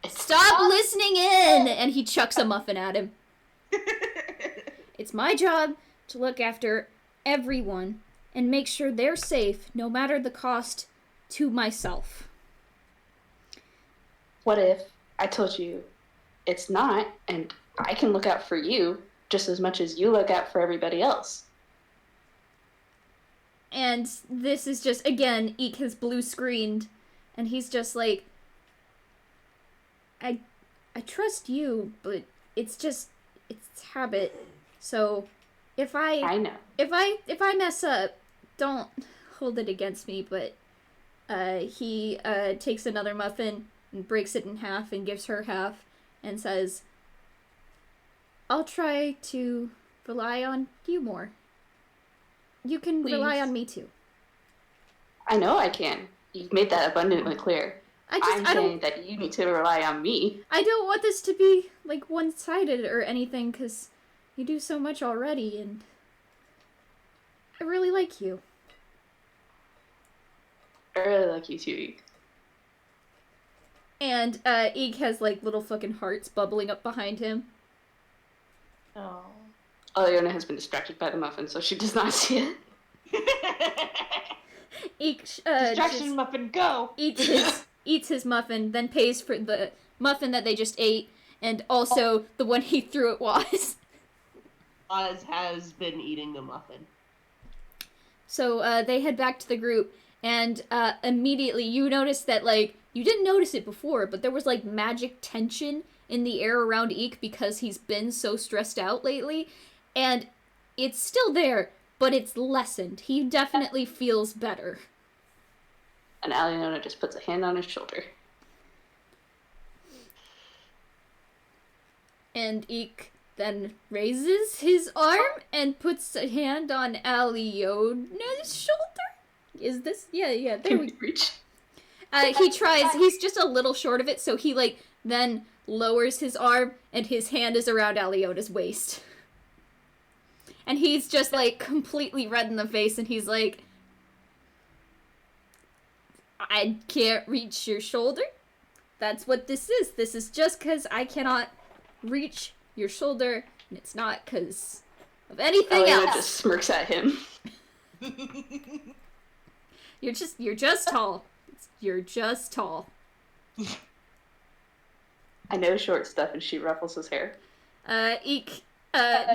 Stop listening in! And he chucks a muffin at him. It's my job to look after everyone and make sure they're safe, no matter the cost to myself. What if I told you it's not, and I can look out for you just as much as you look out for everybody else? And this is just, again, Eek has blue screened, and he's just like, I trust you, but it's habit. So if I know. If I mess up, don't hold it against me, but he takes another muffin and breaks it in half and gives her half and says, I'll try to rely on you more. You can rely on me too. I know I can. You've made that abundantly clear. I'm saying that you need to rely on me. I don't want this to be like one-sided or anything, because you do so much already, and I really like you. I really like you too, Eek. And Eek has like little fucking hearts bubbling up behind him. Oh. Aliona has been distracted by the muffin, so she does not see it. Eek, Distraction muffin, go! Eats his muffin, then pays for the muffin that they just ate, and also the one he threw at Waz. Oz has been eating the muffin. So they head back to the group, and immediately you notice that, like, you didn't notice it before, but there was like magic tension in the air around Eek because he's been so stressed out lately. And it's still there, but it's lessened. He definitely feels better. And Aliona just puts a hand on his shoulder. And Eek then raises his arm and puts a hand on Aliona's shoulder? Is this? Yeah, there we go. Reach. He tries, he's just a little short of it, so he, like, then lowers his arm, and his hand is around Aliona's waist. And he's just, like, completely red in the face, and he's like, I can't reach your shoulder. That's what this is. This is just because I cannot reach your shoulder, and it's not because of anything Aliona else. just smirks at him. You're just tall. You're just tall. I know short stuff, and she ruffles his hair. Eek,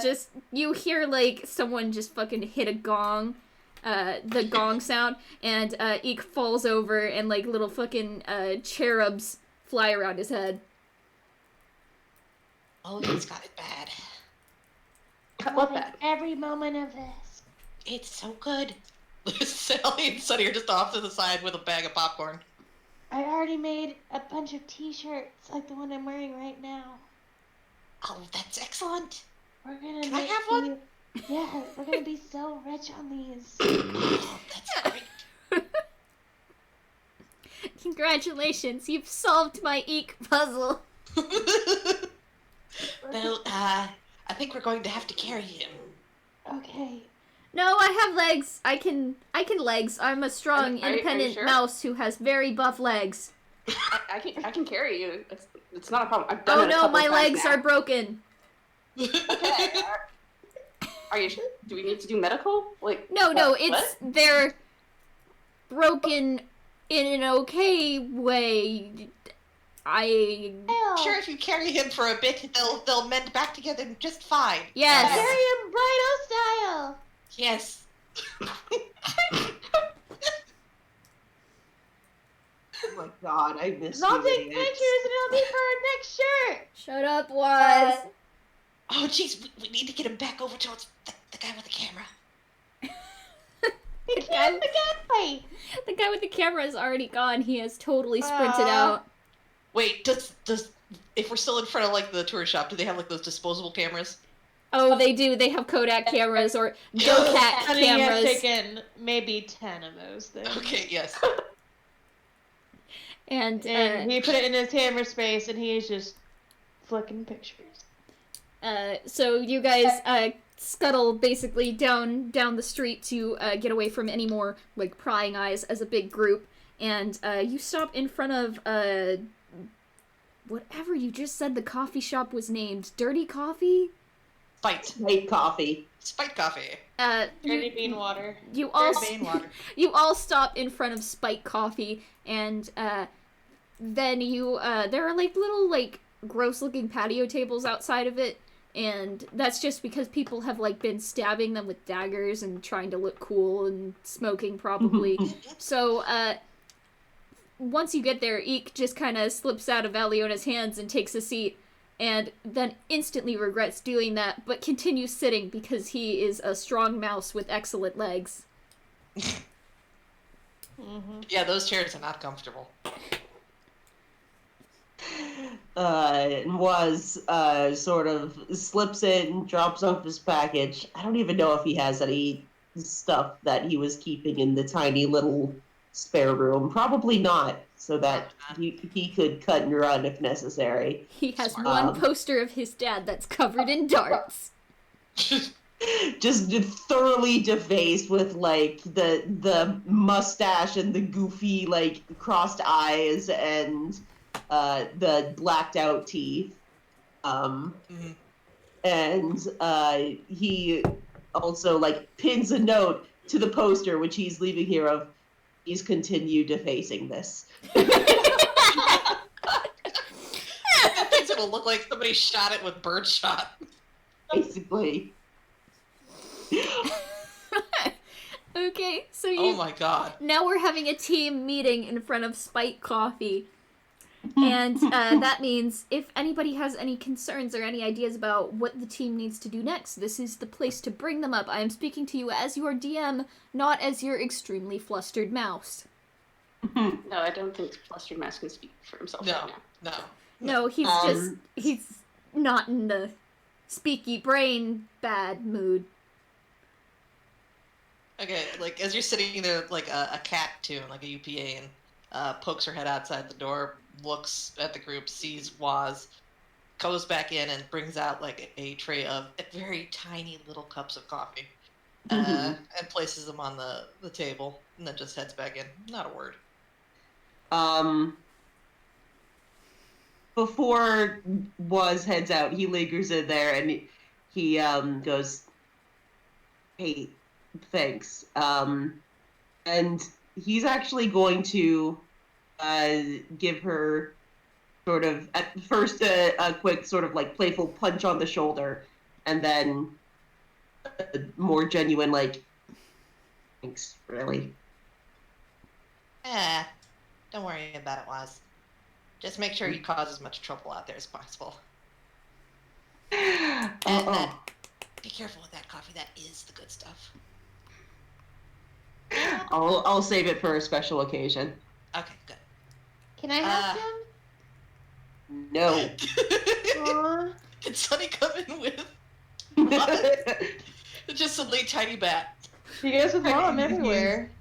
just, you hear, like, someone just fucking hit a gong, the gong sound, and, Eek falls over, and, like, little fucking, cherubs fly around his head. Oh, he's got it bad. What bad? Every moment of this. It's so good. Sally and Sunny are just off to the side with a bag of popcorn. I already made a bunch of t-shirts like the one I'm wearing right now. Oh, that's excellent. We're gonna Can I have one? Yeah, we're gonna be so rich on these. Oh, that's great. Congratulations, you've solved my Eek puzzle. Well, I think we're going to have to carry him. Okay. No, I have legs. I can legs. I'm a strong, Are you independent sure? mouse who has very buff legs. I can carry you. It's not a problem. I've done Oh it a no, couple my times legs now. are broken. Okay. Are you sure? Do we need to do medical? Like No, what? it's they're broken in an okay way. Hell, Sure, if you carry him for a bit, they'll mend back together just fine. Yes. carry him Rhino style. Yes. Oh my god, I miss I'll you take idiots. pictures and it'll be for our next shirt. Shut up, Waz. Oh, jeez, we need to get him back over towards the guy with the camera. He can't the guy. The guy with the camera is already gone. He has totally sprinted out. Wait, does if we're still in front of like the tourist shop, do they have like those disposable cameras? Oh, they do. They have Kodak cameras or GoCat Honey has cameras. taken maybe 10 of those things. Okay, yes. And he put it in his camera space, and he is just flicking pictures. so you guys scuttle basically down the street to get away from any more like prying eyes as a big group, and you stop in front of whatever you just said the coffee shop was named. Dirty Coffee? White coffee. Spite coffee. Dirty bean water. You all Vein water. you all stop in front of Spike Coffee, and then you there are like little like gross looking patio tables outside of it, and that's just because people have like been stabbing them with daggers and trying to look cool and smoking probably. So once you get there, Eek just kind of slips out of Aliona's hands and takes a seat, and then instantly regrets doing that, but continues sitting because he is a strong mouse with excellent legs. Yeah, those chairs are not comfortable. Was sort of slips in, drops off his package. I don't even know if he has any stuff that he was keeping in the tiny little spare room. Probably not, so that he could cut and run if necessary. He has Smart. one poster of his dad that's covered in darts. Just thoroughly defaced with like the mustache and the goofy like crossed eyes and the blacked out teeth. And he also like pins a note to the poster which he's leaving here of, "Please continue defacing this." Things that'll look like somebody shot it with birdshot. Basically. Okay, so Oh my god. now we're having a team meeting in front of Spike Coffee. And that means if anybody has any concerns or any ideas about what the team needs to do next, this is the place to bring them up. I am speaking to you as your DM, not as your extremely flustered mouse. No, I don't think Flustered Mouse can speak for himself right now. No, he's not in the speaky brain bad mood. Okay, like, as you're sitting there, like, a cat tune, like a UPA, and pokes her head outside the door, looks at the group, sees Waz, goes back in and brings out, like, a tray of very tiny little cups of coffee, and places them on the table, and then just heads back in. Not a word. Before Waz heads out, he lingers in there and he goes, "Hey, thanks." And he's actually going to give her sort of at first a quick sort of like playful punch on the shoulder, and then a more genuine like, "Thanks, really." Don't worry about it, Waz. Just make sure you cause as much trouble out there as possible. And be careful with that coffee. That is the good stuff. I'll save it for a special occasion. Okay, good. Can I have some? No. Can Sunny come in with just a little tiny bat? He goes with Mom everywhere.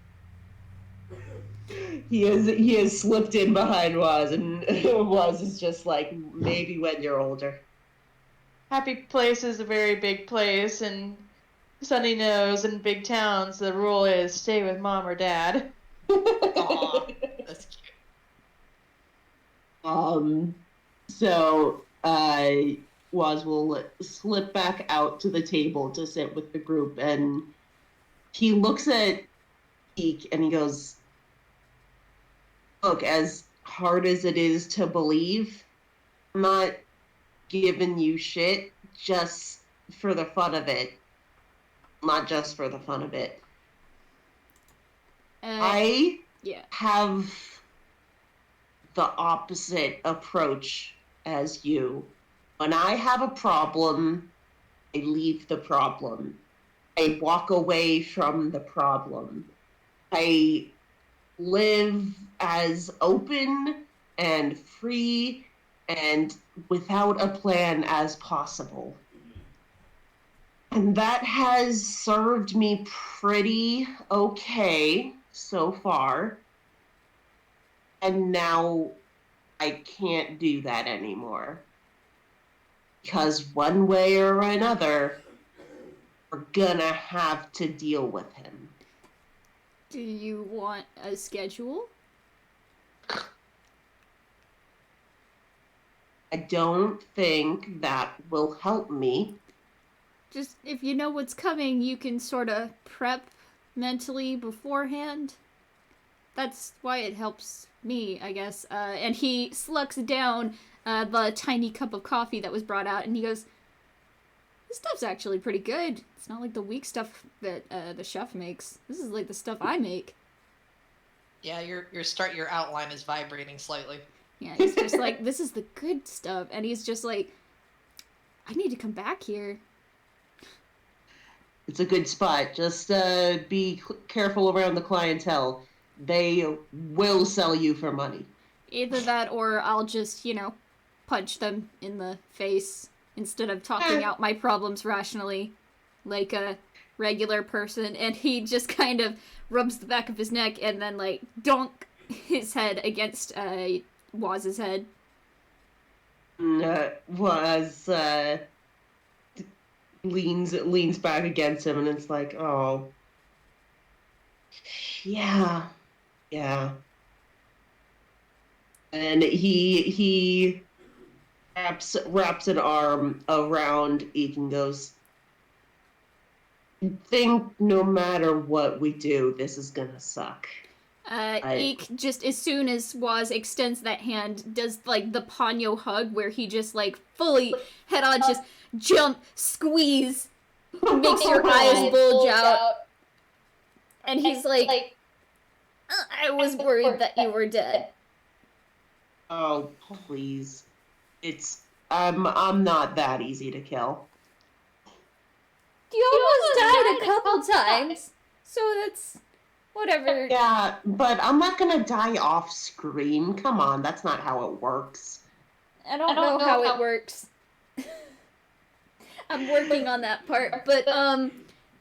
He has slipped in behind Waz, and Waz is just like, maybe when you're older. Happy Place is a very big place, and Sunny knows in big towns the rule is stay with Mom or Dad. Aw, that's cute. So Waz will slip back out to the table to sit with the group, and he looks at Eek and he goes, "Look, as hard as it is to believe, I'm not giving you shit just for the fun of it. Not just for the fun of it. I have the opposite approach as you. When I have a problem, I leave the problem. I walk away from the problem. I live as open and free and without a plan as possible. And that has served me pretty okay so far. And now I can't do that anymore. Because one way or another, we're gonna have to deal with him." Do you want a schedule? I don't think that will help me. Just, if you know what's coming, you can sort of prep mentally beforehand. That's why it helps me, I guess. And he slugs down the tiny cup of coffee that was brought out, and he goes, "This stuff's actually pretty good. It's not like the weak stuff that the chef makes. This is like the stuff I make." Yeah, your outline is vibrating slightly. Yeah, he's just like, "This is the good stuff," and he's just like, "I need to come back here." It's a good spot. Just be careful around the clientele. They will sell you for money. Either that, or I'll just, punch them in the face instead of talking out my problems rationally like a regular person. And he just kind of rubs the back of his neck and then, like, donk his head against Waz's head. Waz leans back against him, and it's like, "Oh, yeah." And he wraps an arm around Eek and goes, "I think no matter what we do, this is gonna suck." Eek, just as soon as Waz extends that hand, does, like, the Ponyo hug where he just, like, fully head on, just jump, squeeze, makes your eyes bulge out. And he's like, "I was worried that you were dead." Oh, please. I'm not that easy to kill. You almost died a couple times, so that's whatever. Yeah, but I'm not gonna die off screen. Come on, that's not how it works. I don't know how it works. I'm working on that part, but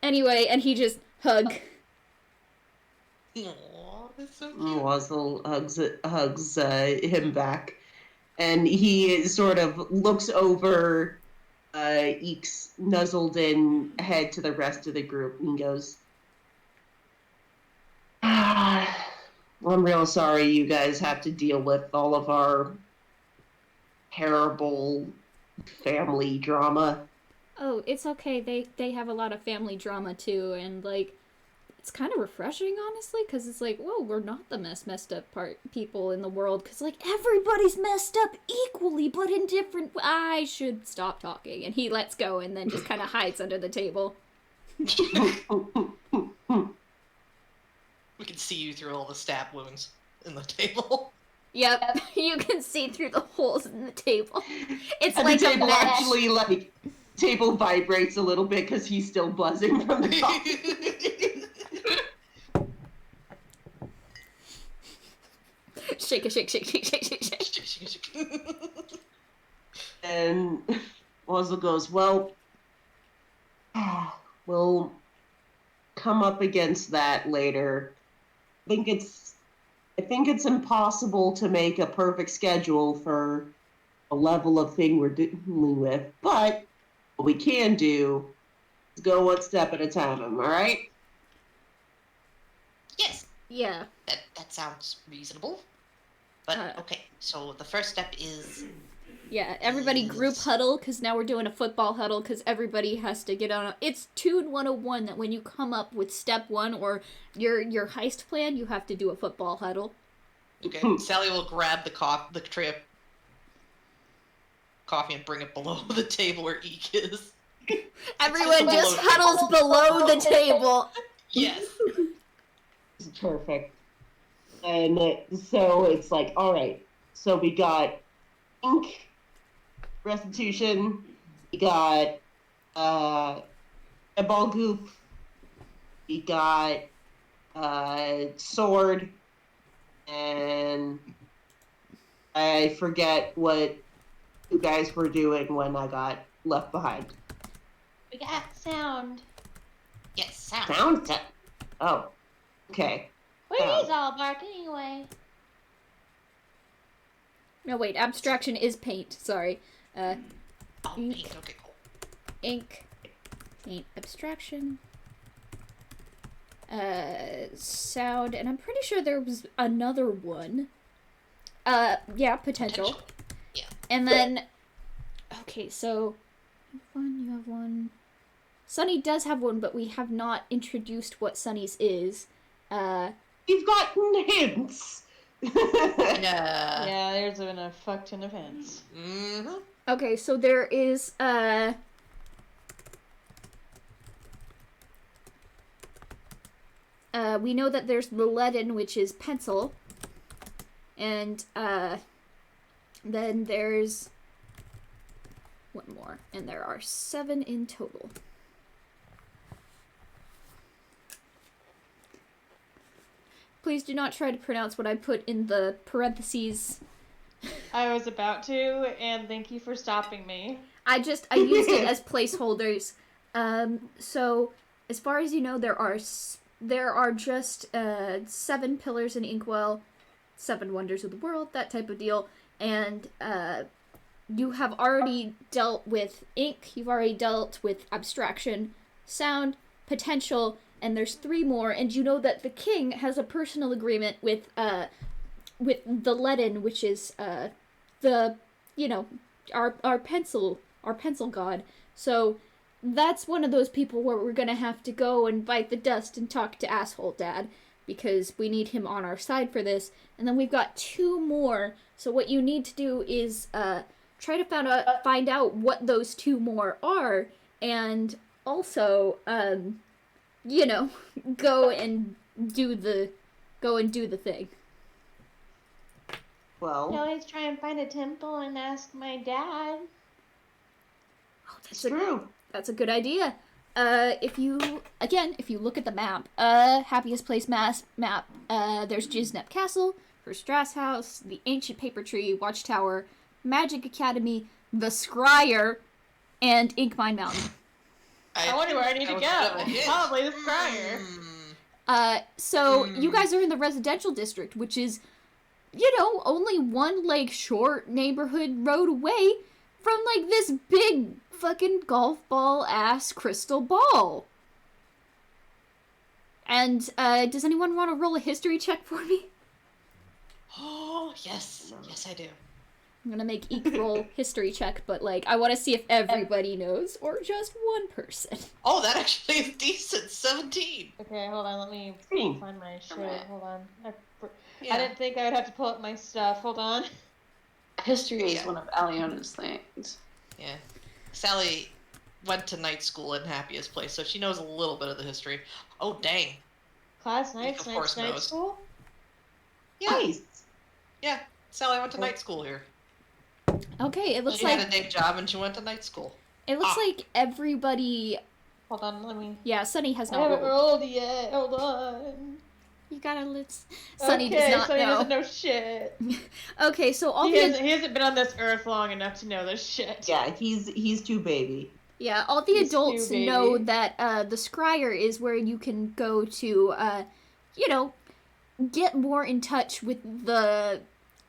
anyway, and he just hug. Aww, that's so cute. Wazzle hugs him back, and he sort of looks over Eek's nuzzled in head to the rest of the group and goes, I'm real sorry you guys have to deal with all of our terrible family drama. Oh, it's okay. They have a lot of family drama too, and like it's kind of refreshing, honestly, because it's like, whoa, we're not the messed up people in the world, because like everybody's messed up equally, but in different. I should stop talking, and he lets go, and then just kind of hides under the table. We can see you through all the stab wounds in the table. Yep, you can see through the holes in the table. It's and like the table a mesh. actually table vibrates a little bit because he's still buzzing from the coffee. Shake, shake, shake, shake, shake, shake, shake. And Wazzle goes, well, we'll come up against that later. I think it's impossible to make a perfect schedule for a level of thing we're dealing with, but what we can do is go one step at a time, am I right? Yes. Yeah. That sounds reasonable. But, okay, so the first step is... Yeah, everybody group huddle, because now we're doing a football huddle, because everybody has to get on It's Toon 101 that when you come up with step 1 or your heist plan, you have to do a football huddle. Okay, Sally will grab the tray of coffee and bring it below the table where Eek is. Everyone just huddles below the table. Yes. Perfect. And so it's like, all right, so we got ink, restitution, we got ball goop, we got sword, and I forget what you guys were doing when I got left behind. We got sound. Yes, sound. Sound? Oh, okay. What are these all barking anyway? No, wait, abstraction is paint, sorry. Oh, ink. paint, okay, cool. Ink, paint, abstraction, sound, and I'm pretty sure there was another one. Yeah, potential. Yeah. And then, okay, so, you have one. Sunny does have one, but we have not introduced what Sunny's is. You've gotten hints. Yeah. Yeah, there's been a fuck ton of hints. Mm-hmm. Okay, so there is, we know that there's the leaden, which is pencil, and, then there's one more, and there are 7 in total. Please do not try to pronounce what I put in the parentheses. I was about to, and thank you for stopping me. I used it as placeholders. So, as far as you know, there are just 7 pillars in Inkwell, 7 wonders of the world, that type of deal, and you have already dealt with ink, you've already dealt with abstraction, sound, potential, and there's 3 more, and you know that the king has a personal agreement with the leaden, which is our pencil god. So that's one of those people where we're gonna have to go and bite the dust and talk to asshole dad, because we need him on our side for this. And then we've got 2 more, so what you need to do is try to find out what those 2 more are, and also go and do the thing. Well, I always try and find a temple and ask my dad. Oh, it's true. That's a good idea. If you look at the map, happiest place map, there's Jiznep Castle, First Strass House, the Ancient Paper Tree, Watchtower, Magic Academy, the Scryer, and Inkmine Mountain. I wonder where I need to go. Probably the Scryer. So you guys are in the residential district, which is, only one, short neighborhood road away from, this big fucking golf ball ass crystal ball. And, does anyone want to roll a history check for me? Oh, yes. Yes, I do. I'm gonna make each roll history check, but, I want to see if everybody knows, or just one person. Oh, that actually is decent. 17. Okay, hold on. Let me 16. find my shit. Hold on. Yeah. I didn't think I would have to pull up my stuff. Hold on. History is one of Aliona's things. Yeah. Sally went to night school in Happiest Place, so she knows a little bit of the history. Oh, dang. Class nights, Of course night knows. school? Yeah. Nice. Yeah. Sally went to night school here. Okay, it looks She like had a day job and she went to night school. like everybody. Hold on, let me. Yeah, Sunny has I not haven't rolled. rolled yet. Hold on. You gotta let's. Sunny okay, does not Sunny know. doesn't know shit. Okay, so all He the hasn't been on this earth long enough to know this shit. Yeah, he's too baby. all the He's adults new, know baby. that the Scryer is where you can go to, get more in touch with the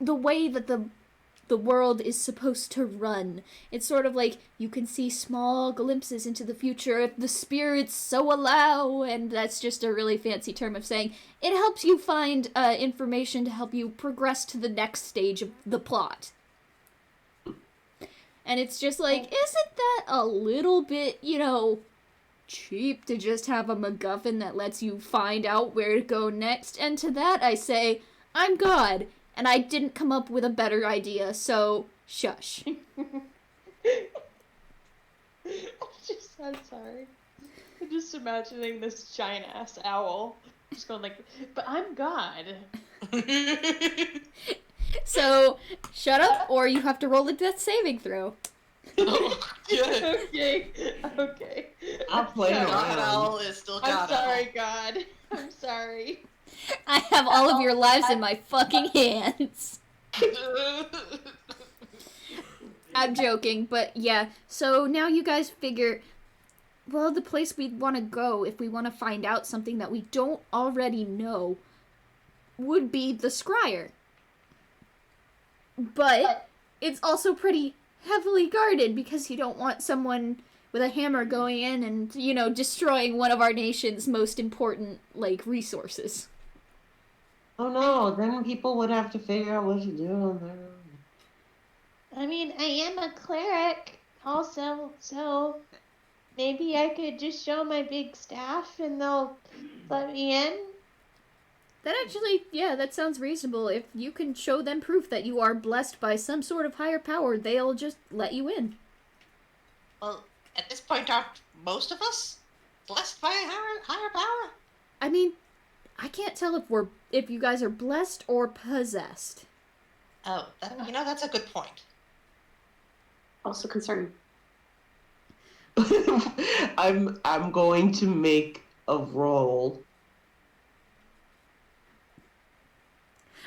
way that the world is supposed to run. It's sort of like you can see small glimpses into the future if the spirits so allow, and that's just a really fancy term of saying it helps you find information to help you progress to the next stage of the plot. And it's just like, isn't that a little bit, cheap to just have a MacGuffin that lets you find out where to go next? And to that I say, I'm God, and I didn't come up with a better idea, so shush. I'm sorry. I'm just imagining this giant ass owl. Just going but I'm God. So, shut up, or you have to roll a death saving throw. Oh, yeah. Okay. I'll play I'm God around. Owl is still God I'm sorry, Owl. God. I'm sorry. I have all of your lives in my fucking hands. I'm joking, but yeah. So now you guys figure, well, the place we'd want to go if we want to find out something that we don't already know would be the Scryer. But it's also pretty heavily guarded because you don't want someone with a hammer going in and, destroying one of our nation's most important, resources. Oh no, then people would have to figure out what to do on their own. I mean, I am a cleric also, so maybe I could just show my big staff and they'll let me in. That actually, yeah, that sounds reasonable. If you can show them proof that you are blessed by some sort of higher power, they'll just let you in. Well, at this point, aren't most of us blessed by a higher power? I mean, I can't tell if you guys are blessed or possessed. Oh, that's a good point. Also concerning. I'm going to make a roll.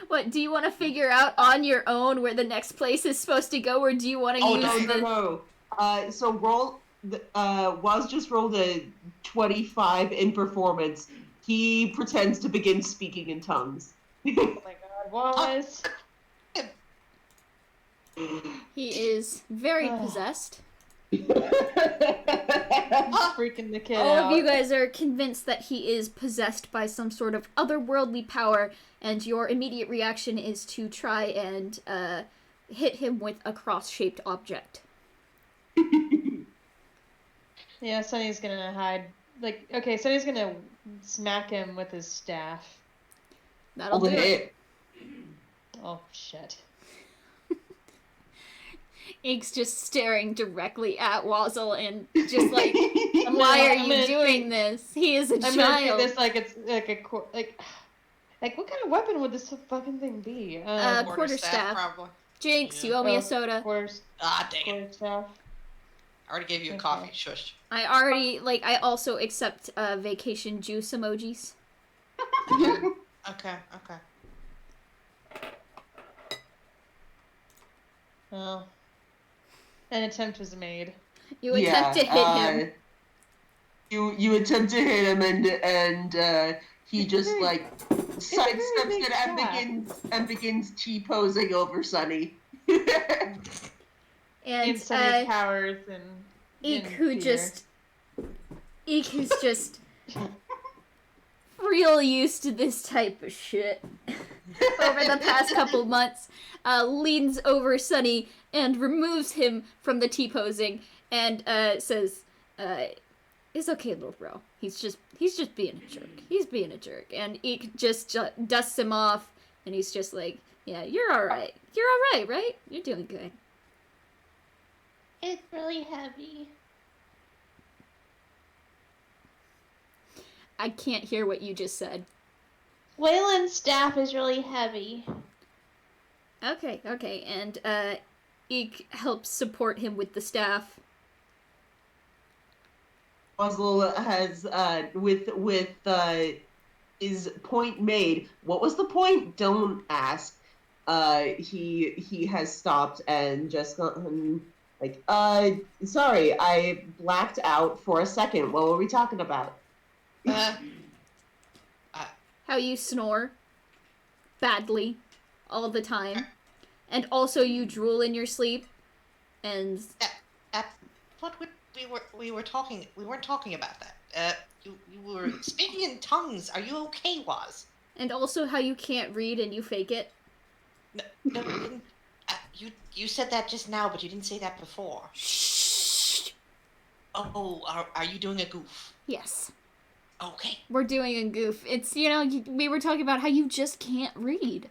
What, do you want to figure out on your own where the next place is supposed to go, or do you want to use No. So roll. Waz just rolled a 25 in performance. He pretends to begin speaking in tongues. Oh my God, Wallace. He is very possessed. Freaking the kid All out. of you guys are convinced that he is possessed by some sort of otherworldly power, and your immediate reaction is to try and hit him with a cross-shaped object. Yeah, Sunny's gonna hide. Sunny's gonna smack him with his staff. That'll Hold do it. it. Oh, shit. Ink's just staring directly at Wazzle and just like, I'm why gonna- are I'm you gonna doing this? He is a I'm gonna treat child. this like it's like a Like, what kind of weapon would this fucking thing be? Quarterstaff. Probably. Jinx, Yeah. you owe me a soda. Ah, dang it. Quarterstaff. I already gave you a Okay. coffee. Shush. I also accept vacation juice emojis. Okay. Well, an attempt was made. You attempt to hit him. You attempt to hit him, and he just like sidesteps big it and begins T-posing over Sunny. And Sunny cowers and Eek, who's just real used to this type of shit over the past couple months, leans over Sunny and removes him from the T-posing and says, "It's okay, little bro. He's just being a jerk. He's being a jerk." And Eek just dusts him off, and he's just like, "Yeah, you're all right. You're all right, right? You're doing good." It's really heavy. I can't hear what you just said. Waylon's staff is really heavy. Okay, and Eek helps support him with the staff. Muzzle has with his point made. What was the point? Don't ask. He has stopped and just gone like, sorry, I blacked out for a second. What were we talking about? How you snore badly all the time, and also you drool in your sleep, and What we were talking? We weren't talking about that. You were speaking in tongues. Are you okay, Waz? and also how you can't read and you fake it. No, you didn't. You said that just now, but you didn't say that before. Shh. Oh, are you doing a goof? Yes, Okay. we're doing a goof. It's we were talking about how you just can't read.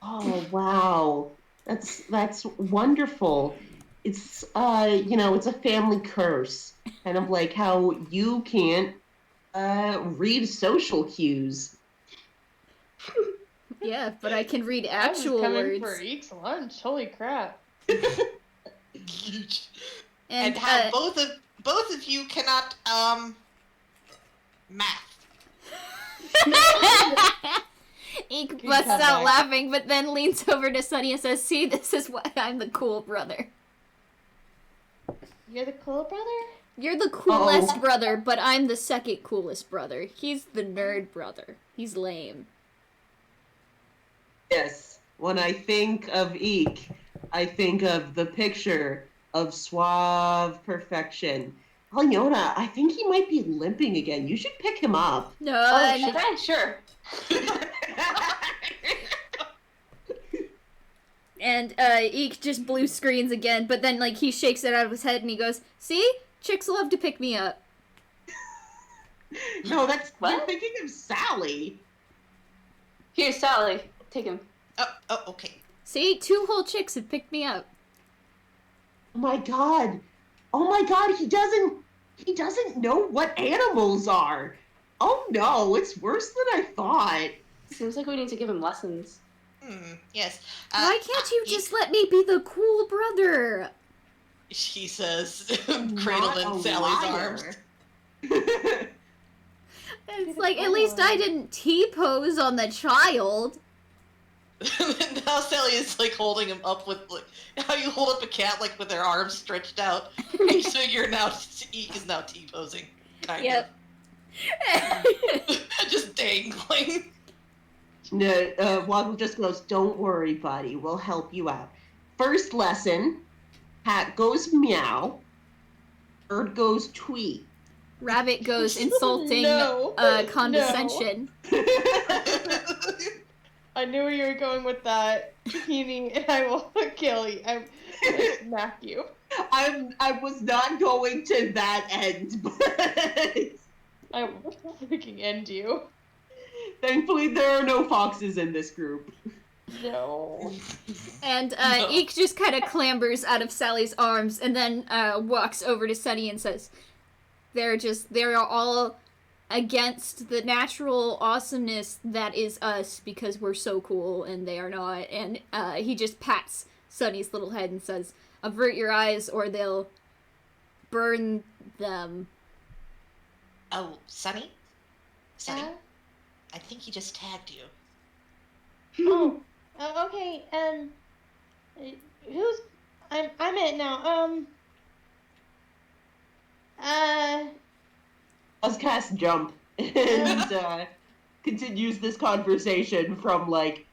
Oh wow, that's wonderful. It's it's a family curse, kind of like how you can't read social cues. Yeah, but I can read actual I was words. coming for Eek's lunch. Holy crap! And how both of you cannot math. Eek busts out laughing, but then leans over to Sunny and says, "See, this is why I'm the cool brother. You're the cool brother? You're the coolest brother, but I'm the second coolest brother. He's the nerd brother. He's lame." Yes, when I think of Eek, I think of the picture of suave perfection. Alyona, I think he might be limping again. You should pick him up. No, Should I? Sure. And Eek just blue screens again, but then he shakes it out of his head and he goes, "See? Chicks love to pick me up." No, that's What? you're thinking of Sally. Here's Sally. Take him. Oh, okay. See? 2 whole chicks have picked me up. Oh my god, he doesn't know what animals are. Oh no, it's worse than I thought. Seems like we need to give him lessons. Yes. Why can't you just let me be the cool brother? She says, cradled in Sally's arms. It's like, at least I didn't T-pose on the child. Now Sally is holding him up with how you hold up a cat with their arms stretched out. So Eek is now T-posing. Kind Yep. of. Just dangling. No, Waddle just goes, "Don't worry, buddy. We'll help you out." First lesson, cat goes meow, bird goes tweet. Rabbit goes insulting condescension. I knew where you were going with that, Tahini, and I will kill you. I will smack you. I was not going to that end, but I will freaking end you. thankfully there are no foxes in this group. No. And Eek just kind of clambers out of Sally's arms and then walks over to Sunny and says, they're all against the natural awesomeness that is us because we're so cool and they are not. And he just pats Sunny's little head and says, "Avert your eyes or they'll burn them." Oh, Sunny? Sunny? Yeah? I think he just tagged you. Oh, okay. Who's? I'm it now. Buzzcast jump and continues this conversation from like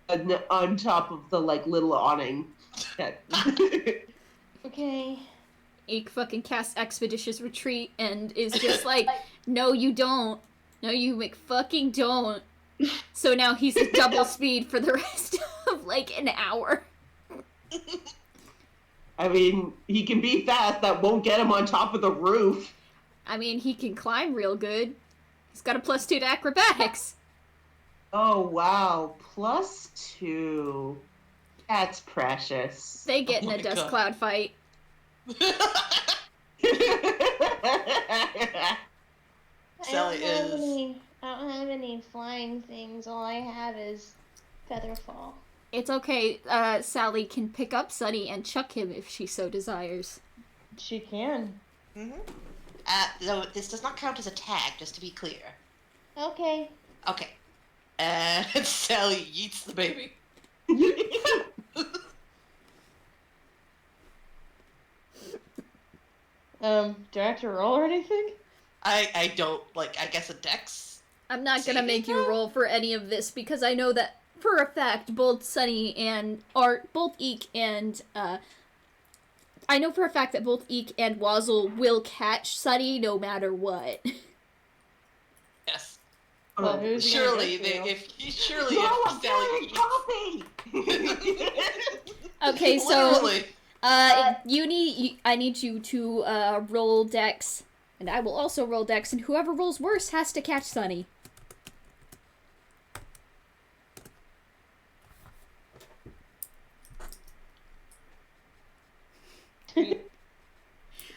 on top of the like little awning. Okay. Ike fucking casts Expeditious Retreat and is just like, "No, you don't. No, you fucking don't." So now he's at double speed for the rest of like an hour. I mean, he can be fast. That won't get him on top of the roof. I mean, he can climb real good. He's got a +2 to acrobatics. Oh, wow. +2. That's precious. They get Oh in a my dust God. cloud fight. Sally I don't have any flying things. All I have is Featherfall. It's okay. Sally can pick up Sunny and chuck him if she so desires. She can. Mm-hmm. Though this does not count as a tag, just to be clear. Okay. Okay. And Sally yeets the baby. Do I have to roll or anything? I don't, like, I guess a dex? I'm not gonna Saving make you throw? roll for any of this because I know that for a fact both Sunny and both Eek and I know for a fact that both Eek and Wazzle will catch Sunny no matter what. Yes. Well, who's he gonna Surely, go to? surely No, if I'm Sally getting coffee! Okay, so Literally. I need you to roll Dex, and I will also roll Dex, and whoever rolls worse has to catch Sunny.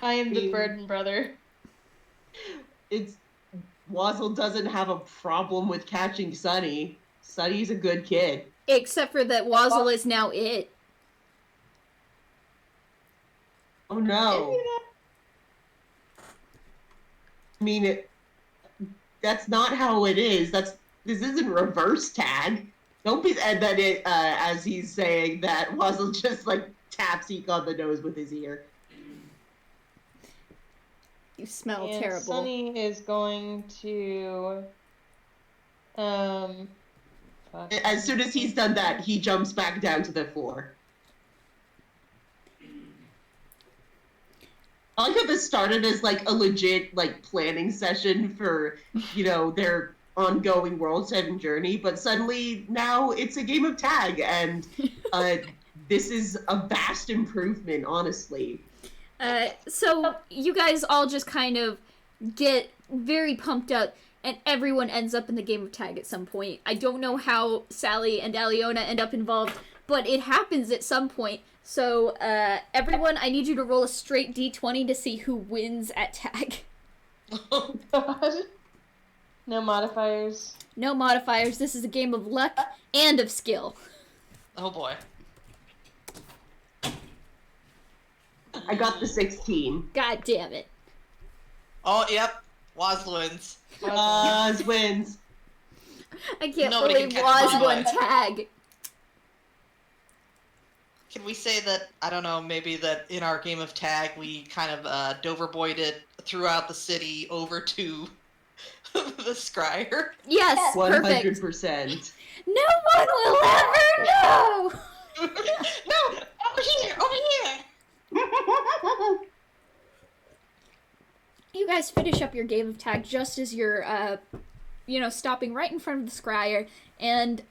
I am the mean- burden brother. It's Wazzle doesn't have a problem with catching Sunny. Sunny's a good kid. Except for that Wazzle is now it. Oh no. I mean, that's not how it is. This isn't reverse tag. Don't be and then it as he's saying that Wazzle just like taps Eek on the nose with his ear. You smell And terrible. Sunny is going to fuck. As soon as he's done that, he jumps back down to the floor. I like how this started as like a legit like planning session for, you know, their ongoing World 7 journey, but suddenly now it's a game of tag, and this is a vast improvement, honestly. So you guys all just kind of get very pumped up, and everyone ends up in the game of tag at some point. I don't know how Sally and Aliona end up involved, but it happens at some point. So, everyone, I need you to roll a straight d20 to see who wins at tag. God. No modifiers. No modifiers. This is a game of luck and of skill. Oh boy. I got the 16. God damn it. Oh, yep. Waz wins. Oz wins. I can't Nobody believe can catch Waz my won boy. tag. Can we say that, I don't know, maybe that in our game of tag, we kind of Doverboyed it throughout the city over to the Scryer? Yes, perfect. 100%. No one will ever know! No! Over here! You guys finish up your game of tag just as you're, stopping right in front of the Scryer, and,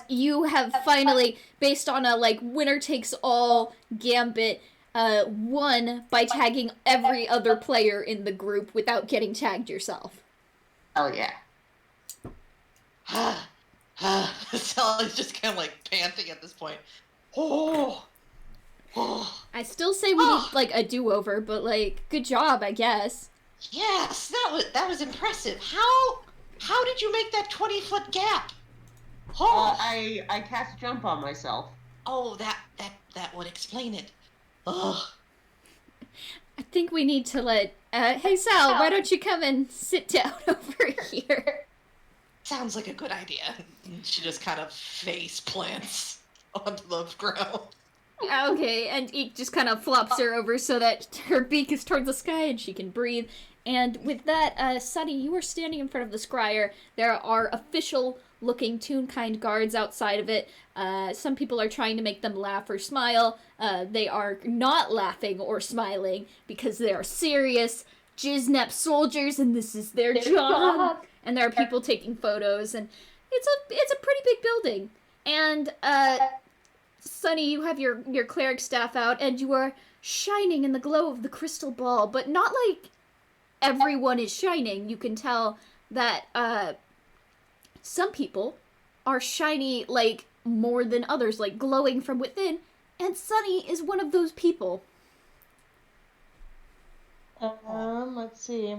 you have finally, based on a, winner-takes-all gambit, won by tagging every other player in the group without getting tagged yourself. Oh yeah. Sally's just kind of, panting at this point. Oh! Oh! I still say we need, a do-over, but, good job, I guess. Yes, that was impressive. How did you make that 20-foot gap? Oh, I cast jump on myself. oh, that would explain it. Ugh. I think we need to let. Hey Sal, why don't you come and sit down over here? Sounds like a good idea. She just kind of face plants onto the ground. Okay, and Eek just kind of flops her over so that her beak is towards the sky and she can breathe. And with that, Sunny, you are standing in front of the scryer. There are official-looking Toonkind guards outside of it. Some people are trying to make them laugh or smile. They are not laughing or smiling because they are serious Jiznep soldiers, and this is their job. And there are people taking photos, and it's a pretty big building. And Sunny, you have your cleric staff out, and you are shining in the glow of the crystal ball, but not like everyone is shining. You can tell that some people are shiny like more than others, like glowing from within, and Sunny is one of those people. Let's see.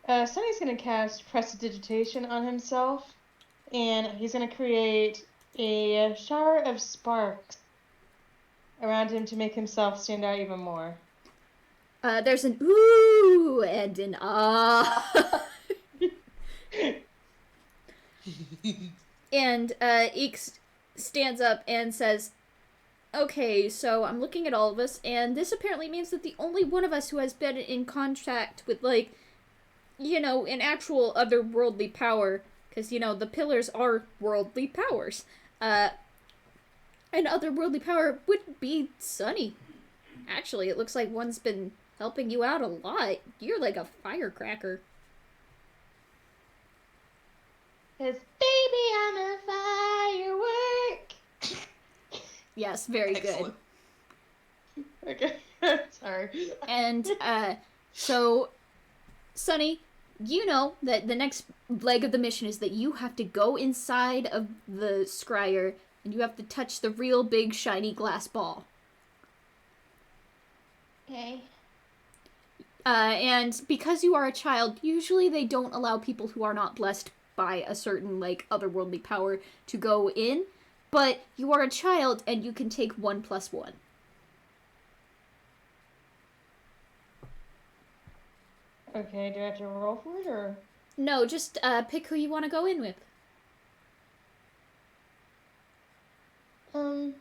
Sunny's gonna cast Prestidigitation on himself, and he's gonna create a shower of sparks around him to make himself stand out even more. There's an ooh and an ah. And Eek stands up and says, okay, so I'm looking at all of us, and this apparently means that the only one of us who has been in contact with, like, an actual otherworldly power, because, the pillars are worldly powers, an otherworldly power would be Sunny. Actually, it looks like one's been helping you out a lot. You're like a firecracker. Cause baby, I'm a firework. Yes, very Excellent. good. Okay, sorry. And, so, Sunny, you know that the next leg of the mission is that you have to go inside of the scryer and you have to touch the real big shiny glass ball. Okay. And because you are a child, usually they don't allow people who are not blessed by a certain, like, otherworldly power to go in, but you are a child and you can take 1+1. Okay, do I have to roll for it, or? No, just pick who you want to go in with. Okay,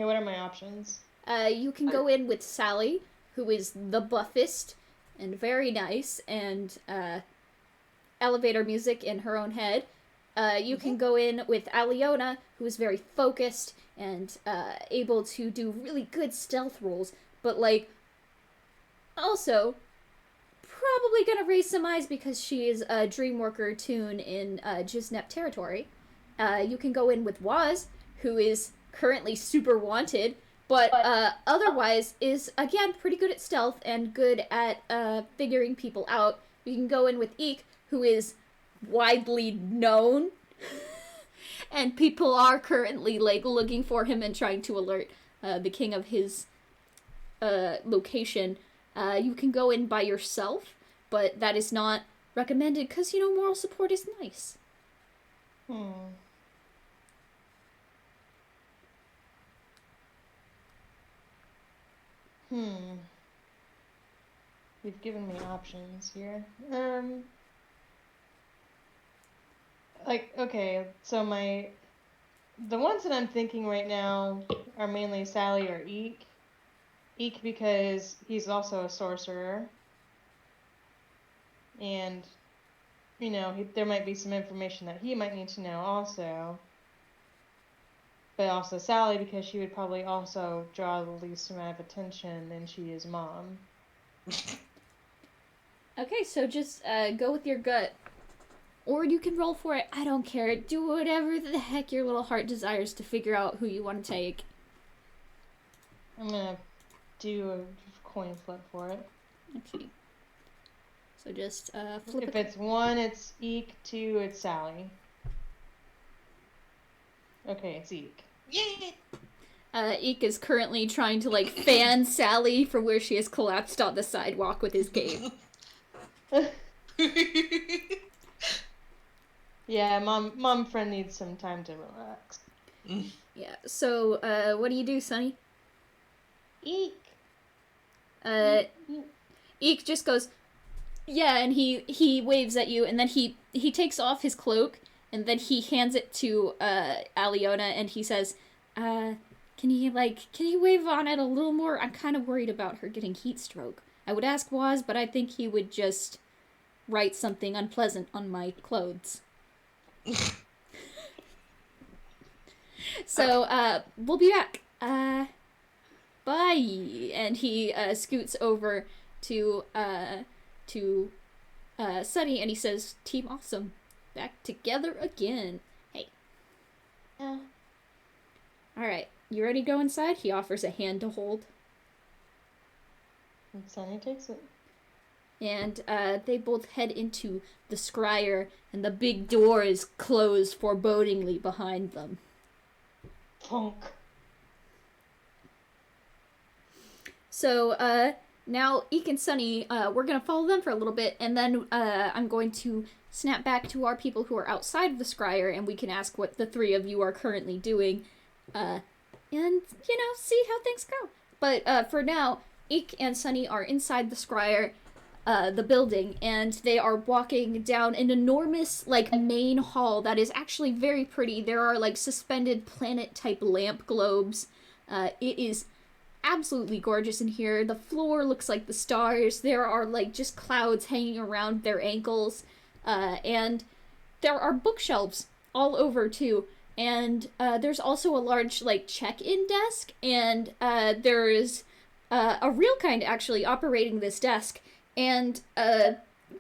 what are my options? You can go in with Sally, who is the buffest and very nice, and elevator music in her own head. You can go in with Aliona, who is very focused and able to do really good stealth rolls, but, like, also probably gonna raise some eyes because she is a Dreamworker Toon in Jiznep territory. You can go in with Waz, who is currently super wanted, but otherwise is, again, pretty good at stealth and good at figuring people out. You can go in with Eek, who is widely known, and people are currently, like, looking for him and trying to alert the king of his location. You can go in by yourself, but that is not recommended because, moral support is nice. You've given me options here. Okay, so the ones that I'm thinking right now are mainly Sally or Eek. Eek because he's also a sorcerer. And, there might be some information that he might need to know also. But also Sally because she would probably also draw the least amount of attention, and she is mom. Okay, so just go with your gut. Or you can roll for it. I don't care. Do whatever the heck your little heart desires to figure out who you want to take. I'm gonna do a coin flip for it. Okay. So just flip If it's 1, it's Eek. 2, it's Sally. Okay, it's Eek. Yay! Eek is currently trying to, like, fan Sally from where she has collapsed on the sidewalk with his cape. Yeah, mom friend needs some time to relax. Yeah, so, what do you do, Sunny? Eek. Eek just goes, yeah, and he waves at you, and then he takes off his cloak, and then he hands it to, Aliona, and he says, can you wave on it a little more? I'm kind of worried about her getting heat stroke. I would ask Waz, but I think he would just write something unpleasant on my clothes. So, we'll be back. Bye. And he, scoots over to Sunny, and he says, Team Awesome, back together again. Hey. Alright, you ready to go inside? He offers a hand to hold. And Sunny takes it. And, they both head into the Scryer, and the big door is closed forebodingly behind them. Funk. So, now Eek and Sunny, we're gonna follow them for a little bit, and then, I'm going to snap back to our people who are outside of the Scryer, and we can ask what the three of you are currently doing, and, see how things go. But, for now, Eek and Sunny are inside the Scryer, the building, and they are walking down an enormous, like, main hall that is actually very pretty. There are, like, suspended planet-type lamp globes. It is absolutely gorgeous in here. The floor looks like the stars. There are, like, just clouds hanging around their ankles. And there are bookshelves all over, too. And there's also a large, like, check-in desk. And there is a real kind, actually, operating this desk. And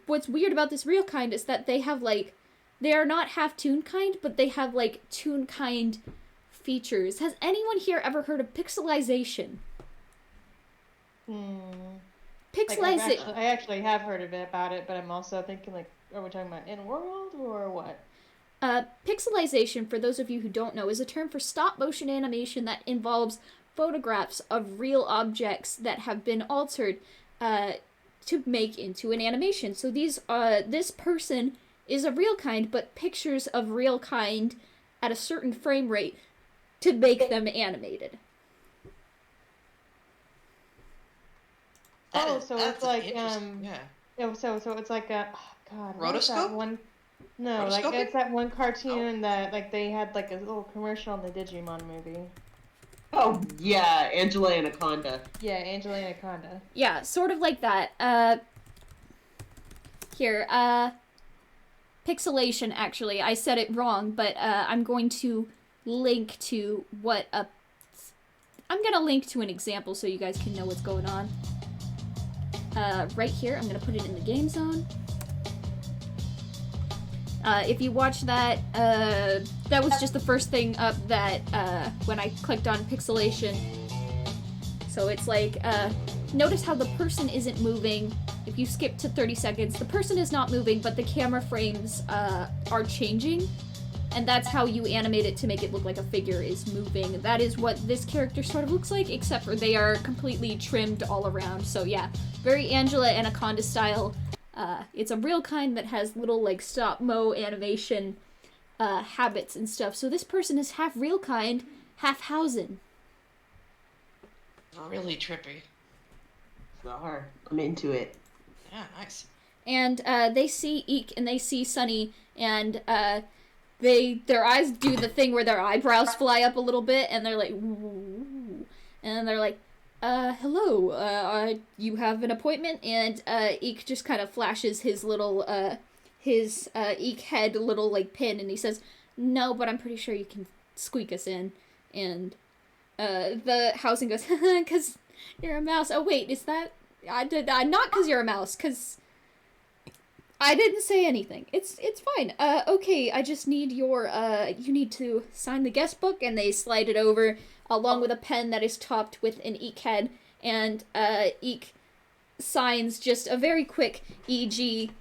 what's weird about this real kind is that they have, like, they are not half-toon kind, but they have, like, toon kind features. Has anyone here ever heard of pixelization? Pixelization. I actually have heard about it, but I'm also thinking, like, are we talking about in-world or what? Pixelization, for those of you who don't know, is a term for stop-motion animation that involves photographs of real objects that have been altered, to make into an animation. So this person is a real kind, but pictures of real kind at a certain frame rate to make them animated. So it's like, so it's like a, God, what is that one? No, like, it's that one cartoon that, like, they had, like, a little commercial in the Digimon movie. Oh, yeah, Angela Anaconda. Yeah, Angela Anaconda. Yeah, sort of like that. Here, pixelation, actually. I said it wrong, but, I'm going to link to I'm gonna link to an example so you guys can know what's going on. Right here, I'm gonna put it in the game zone. If you watch that, that was just the first thing up that, when I clicked on pixelation. So it's like, notice how the person isn't moving. If you skip to 30 seconds, the person is not moving, but the camera frames, are changing. And that's how you animate it to make it look like a figure is moving. That is what this character sort of looks like, except for they are completely trimmed all around. So yeah, very Angela Anaconda style. It's a real kind that has little, like, stop-mo animation habits and stuff. So this person is half real kind, half Hausen. Really trippy. I'm into it. Yeah, nice. And they see Eek and they see Sunny, and their eyes do the thing where their eyebrows fly up a little bit, and they're like, ooh. And they're like, hello, you have an appointment? And, Eek just kind of flashes his little, Eek head little, like, pin, and he says, no, but I'm pretty sure you can squeak us in. And, the housing goes, cause you're a mouse. Oh, wait, is that, not cause you're a mouse, cause I didn't say anything. It's fine. Okay, I just need your, you need to sign the guest book, and they slide it over, along with a pen that is topped with an Eek head, and, Eek signs just a very quick EG,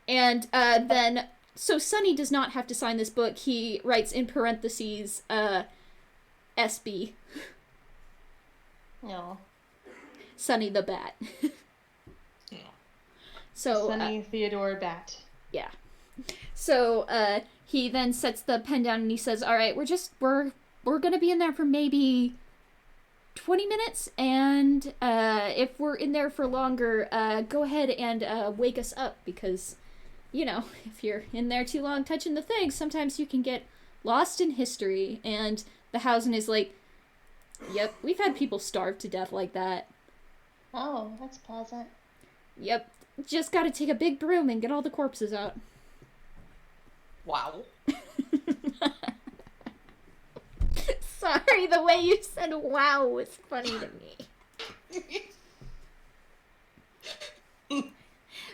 and, then, so Sunny does not have to sign this book. He writes in parentheses, SB. No. Sonny the Bat. So Sonny Theodore Bat. Yeah. So he then sets the pen down and he says, "All right, we're gonna be in there for maybe 20 minutes, and if we're in there for longer, go ahead and wake us up, because, you know, if you're in there too long touching the thing, sometimes you can get lost in history." And the Hausen is like, "Yep, we've had people starve to death like that." Oh, that's pleasant. Yep, just gotta take a big broom and get all the corpses out. Wow. Sorry, the way you said wow was funny to me.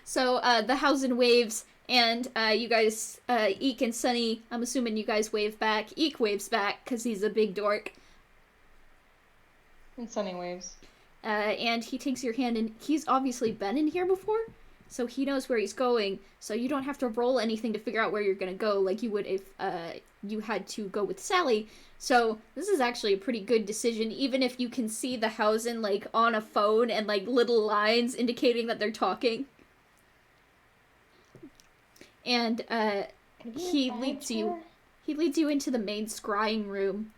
So, the Hausen waves, and you guys, Eek and Sunny, I'm assuming you guys wave back. Eek waves back, because he's a big dork. And Sunny waves. And he takes your hand, and he's obviously been in here before, so he knows where he's going, so you don't have to roll anything to figure out where you're gonna go like you would if you had to go with Sally. So this is actually a pretty good decision, even if you can see the Hausen like on a phone and like little lines indicating that they're talking. And he leads you into the main scrying room,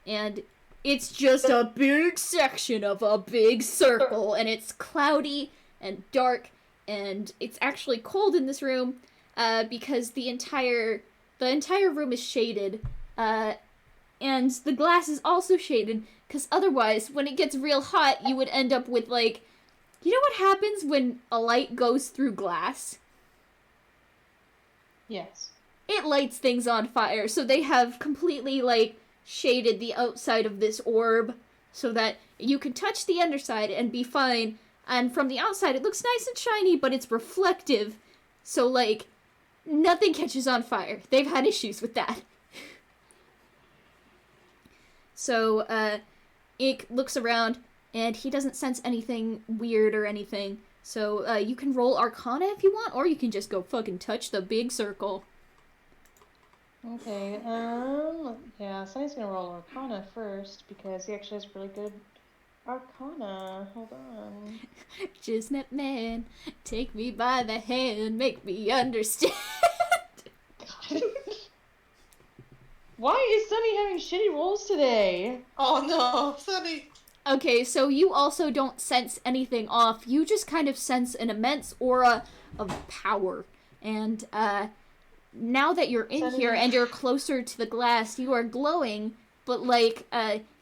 and it's just a big section of a big circle, and it's cloudy and dark, and it's actually cold in this room because the entire room is shaded, and the glass is also shaded, because otherwise, when it gets real hot, you would end up with, like, you know what happens when a light goes through glass? Yes. It lights things on fire, so they have completely, like, shaded the outside of this orb so that you can touch the underside and be fine, and from the outside it looks nice and shiny, but it's reflective, so, like, nothing catches on fire. They've had issues with that. So, Ike looks around, and he doesn't sense anything weird or anything, so you can roll Arcana if you want, or you can just go fucking touch the big circle. Okay, yeah, Sunny's gonna roll Arcana first, because he actually has really good Arcana. Hold on. Just met man, take me by the hand, make me understand. Why is Sunny having shitty rolls today? Oh no, Sunny. Okay, so you also don't sense anything off. You just kind of sense an immense aura of power. And, now that you're in here and you're closer to the glass, you are glowing, but, like,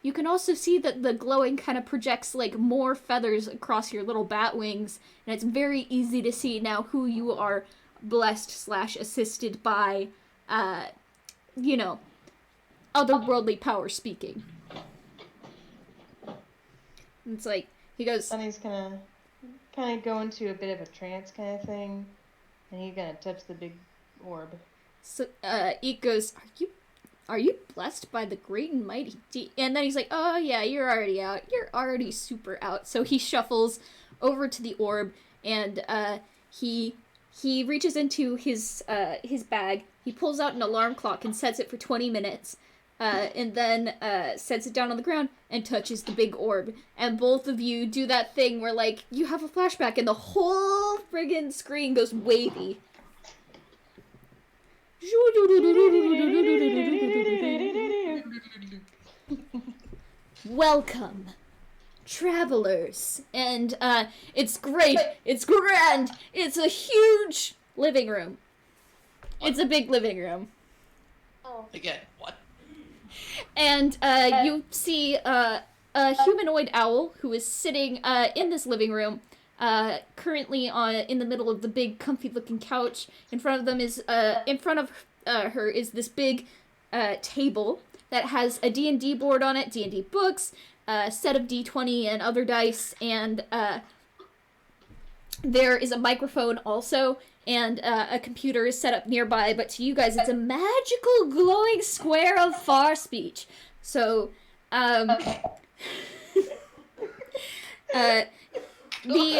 you can also see that the glowing kind of projects, like, more feathers across your little bat wings, and it's very easy to see now who you are blessed/assisted by, you know, otherworldly power speaking. It's like, he goes... Sunny's gonna kind of go into a bit of a trance kind of thing, and he's gonna touch the big orb. So, Eek goes, are you blessed by the great and mighty And then he's like, oh yeah, you're already out. You're already super out. So he shuffles over to the orb, and, he reaches into his bag, he pulls out an alarm clock and sets it for 20 minutes, and then, sets it down on the ground and touches the big orb. And both of you do that thing where, like, you have a flashback and the whole friggin' screen goes wavy. Welcome, travelers. And, it's great. It's grand. It's a huge living room. It's a big living room. Oh. Again, what? And, you see, a humanoid owl who is sitting, in this living room, currently in the middle of the big comfy-looking couch. In front of them is, in front of her is this big table that has a D&D board on it, D&D books, a set of D20 and other dice, and there is a microphone also, and a computer is set up nearby, but to you guys it's a magical glowing square of far speech. So, the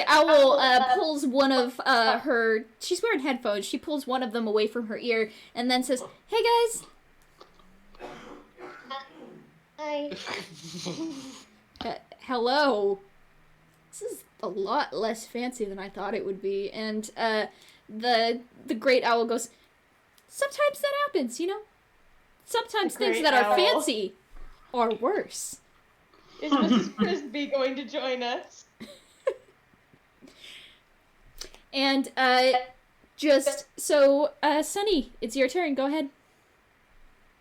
owl pulls one of her... She's wearing headphones. She pulls one of them away from her ear and then says, hey guys! Hi. Hello. This is a lot less fancy than I thought it would be. And the great owl goes, sometimes that happens, you know? Sometimes things that are fancy are worse. Is Mrs. Frisbee going to join us? And Sunny, it's your turn. Go ahead.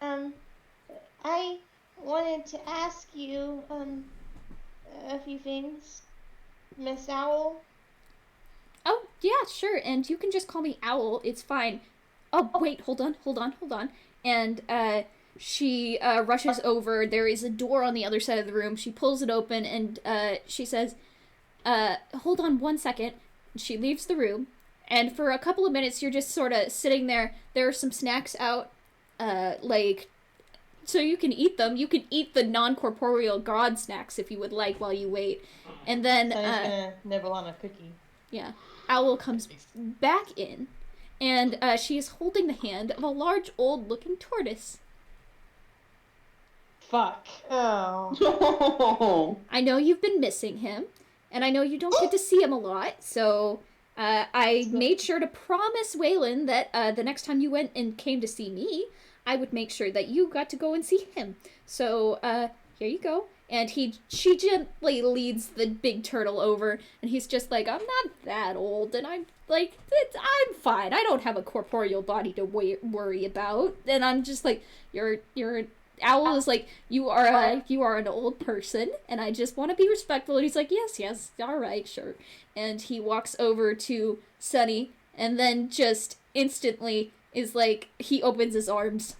I wanted to ask you a few things, Miss Owl. Oh, yeah, sure. And you can just call me Owl. It's fine. Oh, wait, hold on. And she rushes over. There is a door on the other side of the room. She pulls it open and she says, hold on 1 second. She leaves the room. And for a couple of minutes, you're just sort of sitting there. There are some snacks out, so you can eat them. You can eat the non-corporeal god snacks if you would like while you wait. And then Sonny's gonna nibble on a cookie. Yeah. Owl comes back in, and she is holding the hand of a large, old-looking tortoise. Fuck. Oh. I know you've been missing him, and I know you don't get to see him a lot, so I made sure to promise Waylon that the next time you went and came to see me, I would make sure that you got to go and see him. So, here you go. And she gently leads the big turtle over, and he's just like, I'm not that old, and I'm like, I'm fine. I don't have a corporeal body to worry about. And I'm just like, Owl is like, you are an old person, and I just want to be respectful. And he's like, yes, all right, sure. And he walks over to Sunny, and then just instantly is like, he opens his arms.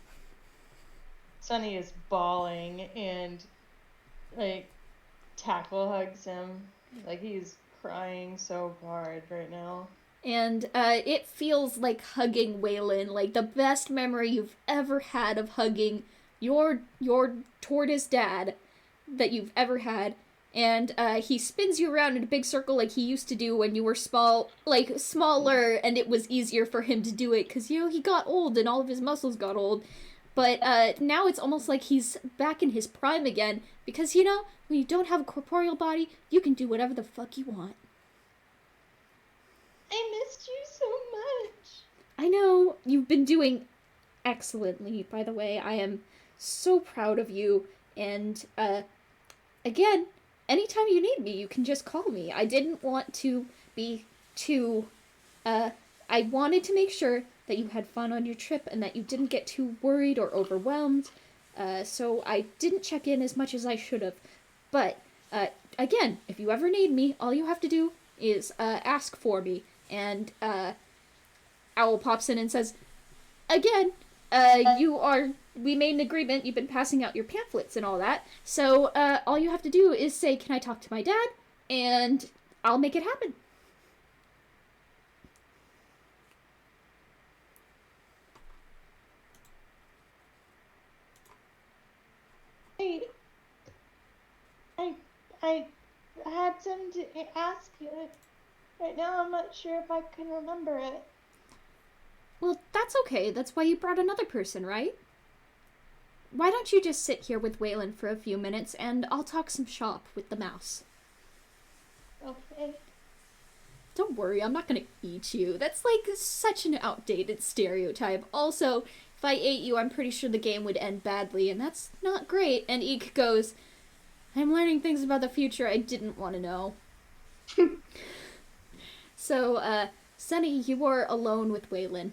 Sunny is bawling and like tackle hugs him. Like he's crying so hard right now. And it feels like hugging Waylon, like the best memory you've ever had of hugging your tortoise dad that you've ever had. And he spins you around in a big circle like he used to do when you were smaller, and it was easier for him to do it because, he got old and all of his muscles got old. But now it's almost like he's back in his prime again because, when you don't have a corporeal body, you can do whatever the fuck you want. I missed you so much. I know. You've been doing excellently, by the way. I am so proud of you. And, again, anytime you need me, you can just call me. I didn't want to be too, I wanted to make sure that you had fun on your trip and that you didn't get too worried or overwhelmed. So I didn't check in as much as I should have. But, again, if you ever need me, all you have to do is, ask for me. And, Owl pops in and says, again, we made an agreement, you've been passing out your pamphlets and all that, so, all you have to do is say, can I talk to my dad? And I'll make it happen. I had something to ask you. Right now I'm not sure if I can remember it. Well, that's okay. That's why you brought another person, right? Why don't you just sit here with Waylon for a few minutes, and I'll talk some shop with the mouse. Okay. Don't worry, I'm not gonna eat you. That's like such an outdated stereotype. Also, if I ate you, I'm pretty sure the game would end badly, and that's not great. And Eek goes, I'm learning things about the future I didn't want to know. So, Sunny, you are alone with Waylon.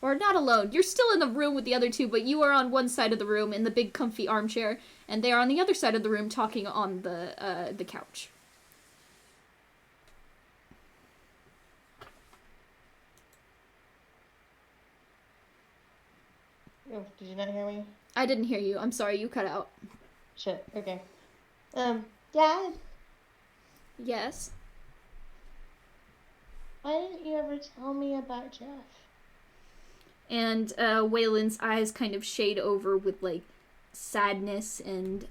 Or not alone. You're still in the room with the other two, but you are on one side of the room in the big comfy armchair, and they are on the other side of the room talking on the couch. Oh, did you not hear me? I didn't hear you. I'm sorry, you cut out. Shit, okay. Dad? Yes? Why didn't you ever tell me about Jeff? And Waylon's eyes kind of shade over with, like, sadness and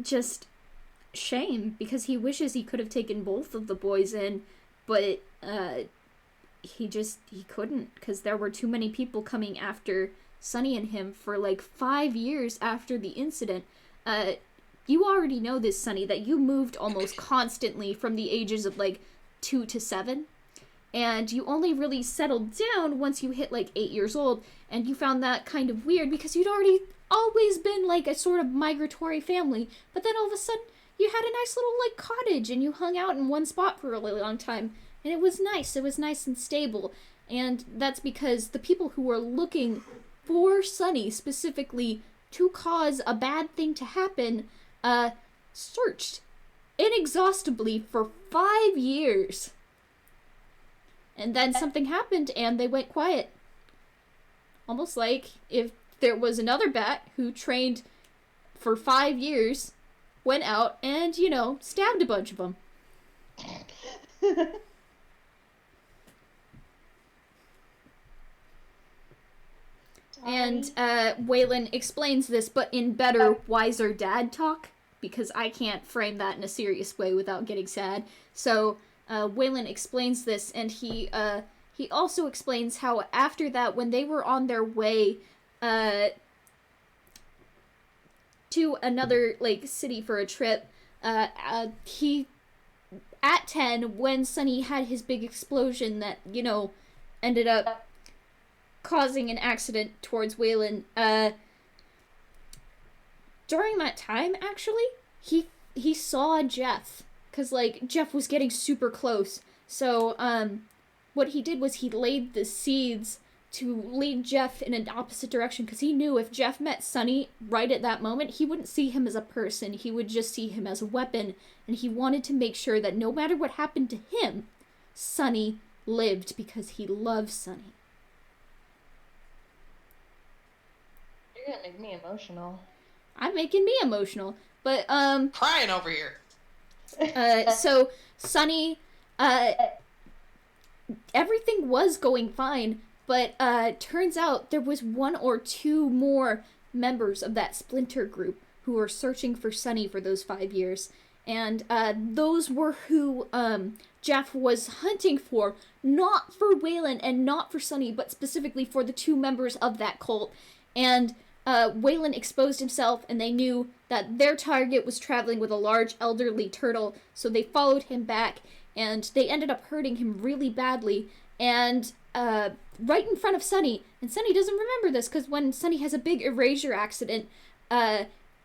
just shame, because he wishes he could have taken both of the boys in, but he couldn't, because there were too many people coming after Sunny and him for like 5 years after the incident. You already know this, Sunny, that you moved almost constantly from the ages of like 2 to 7. And you only really settled down once you hit like 8 years old, and you found that kind of weird because you'd already always been like a sort of migratory family, but then all of a sudden you had a nice little like cottage and you hung out in one spot for a really long time, and it was nice and stable. And that's because the people who were looking for Sunny specifically to cause a bad thing to happen searched inexhaustibly for 5 years. And then something happened and they went quiet. Almost like if there was another bat who trained for 5 years, went out and, stabbed a bunch of them. And Waylon explains this, but in better, wiser dad talk, because I can't frame that in a serious way without getting sad. So Waylon explains this, and he also explains how after that, when they were on their way to another like city for a trip, he at 10, when Sunny had his big explosion that ended up causing an accident towards Waylon, during that time, actually, he saw Jeff, because, like, Jeff was getting super close, so, what he did was he laid the seeds to lead Jeff in an opposite direction, because he knew if Jeff met Sunny right at that moment, he wouldn't see him as a person, he would just see him as a weapon, and he wanted to make sure that no matter what happened to him, Sunny lived, because he loved Sunny. You're gonna make me emotional. I'm making me emotional. But, crying over here. So, Sunny, everything was going fine, but, turns out there was 1 or 2 more members of that splinter group who were searching for Sunny for those 5 years. And, those were who, Jeff was hunting for, not for Waylon and not for Sunny, but specifically for the 2 members of that cult. And, Waylon exposed himself, and they knew that their target was traveling with a large elderly turtle, so they followed him back, and they ended up hurting him really badly, and right in front of Sunny, and Sunny doesn't remember this, because when Sunny has a big erasure accident,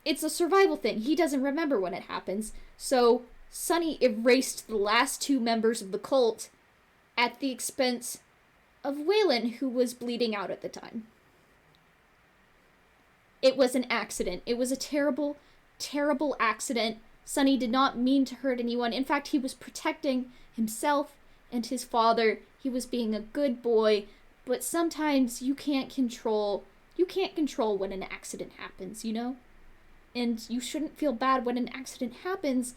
it's a survival thing. He doesn't remember when it happens, so Sunny erased the last 2 members of the cult at the expense of Waylon, who was bleeding out at the time. It was an accident. It was a terrible, terrible accident. Sunny did not mean to hurt anyone. In fact, he was protecting himself and his father. He was being a good boy. But sometimes you can't control when an accident happens, And you shouldn't feel bad when an accident happens.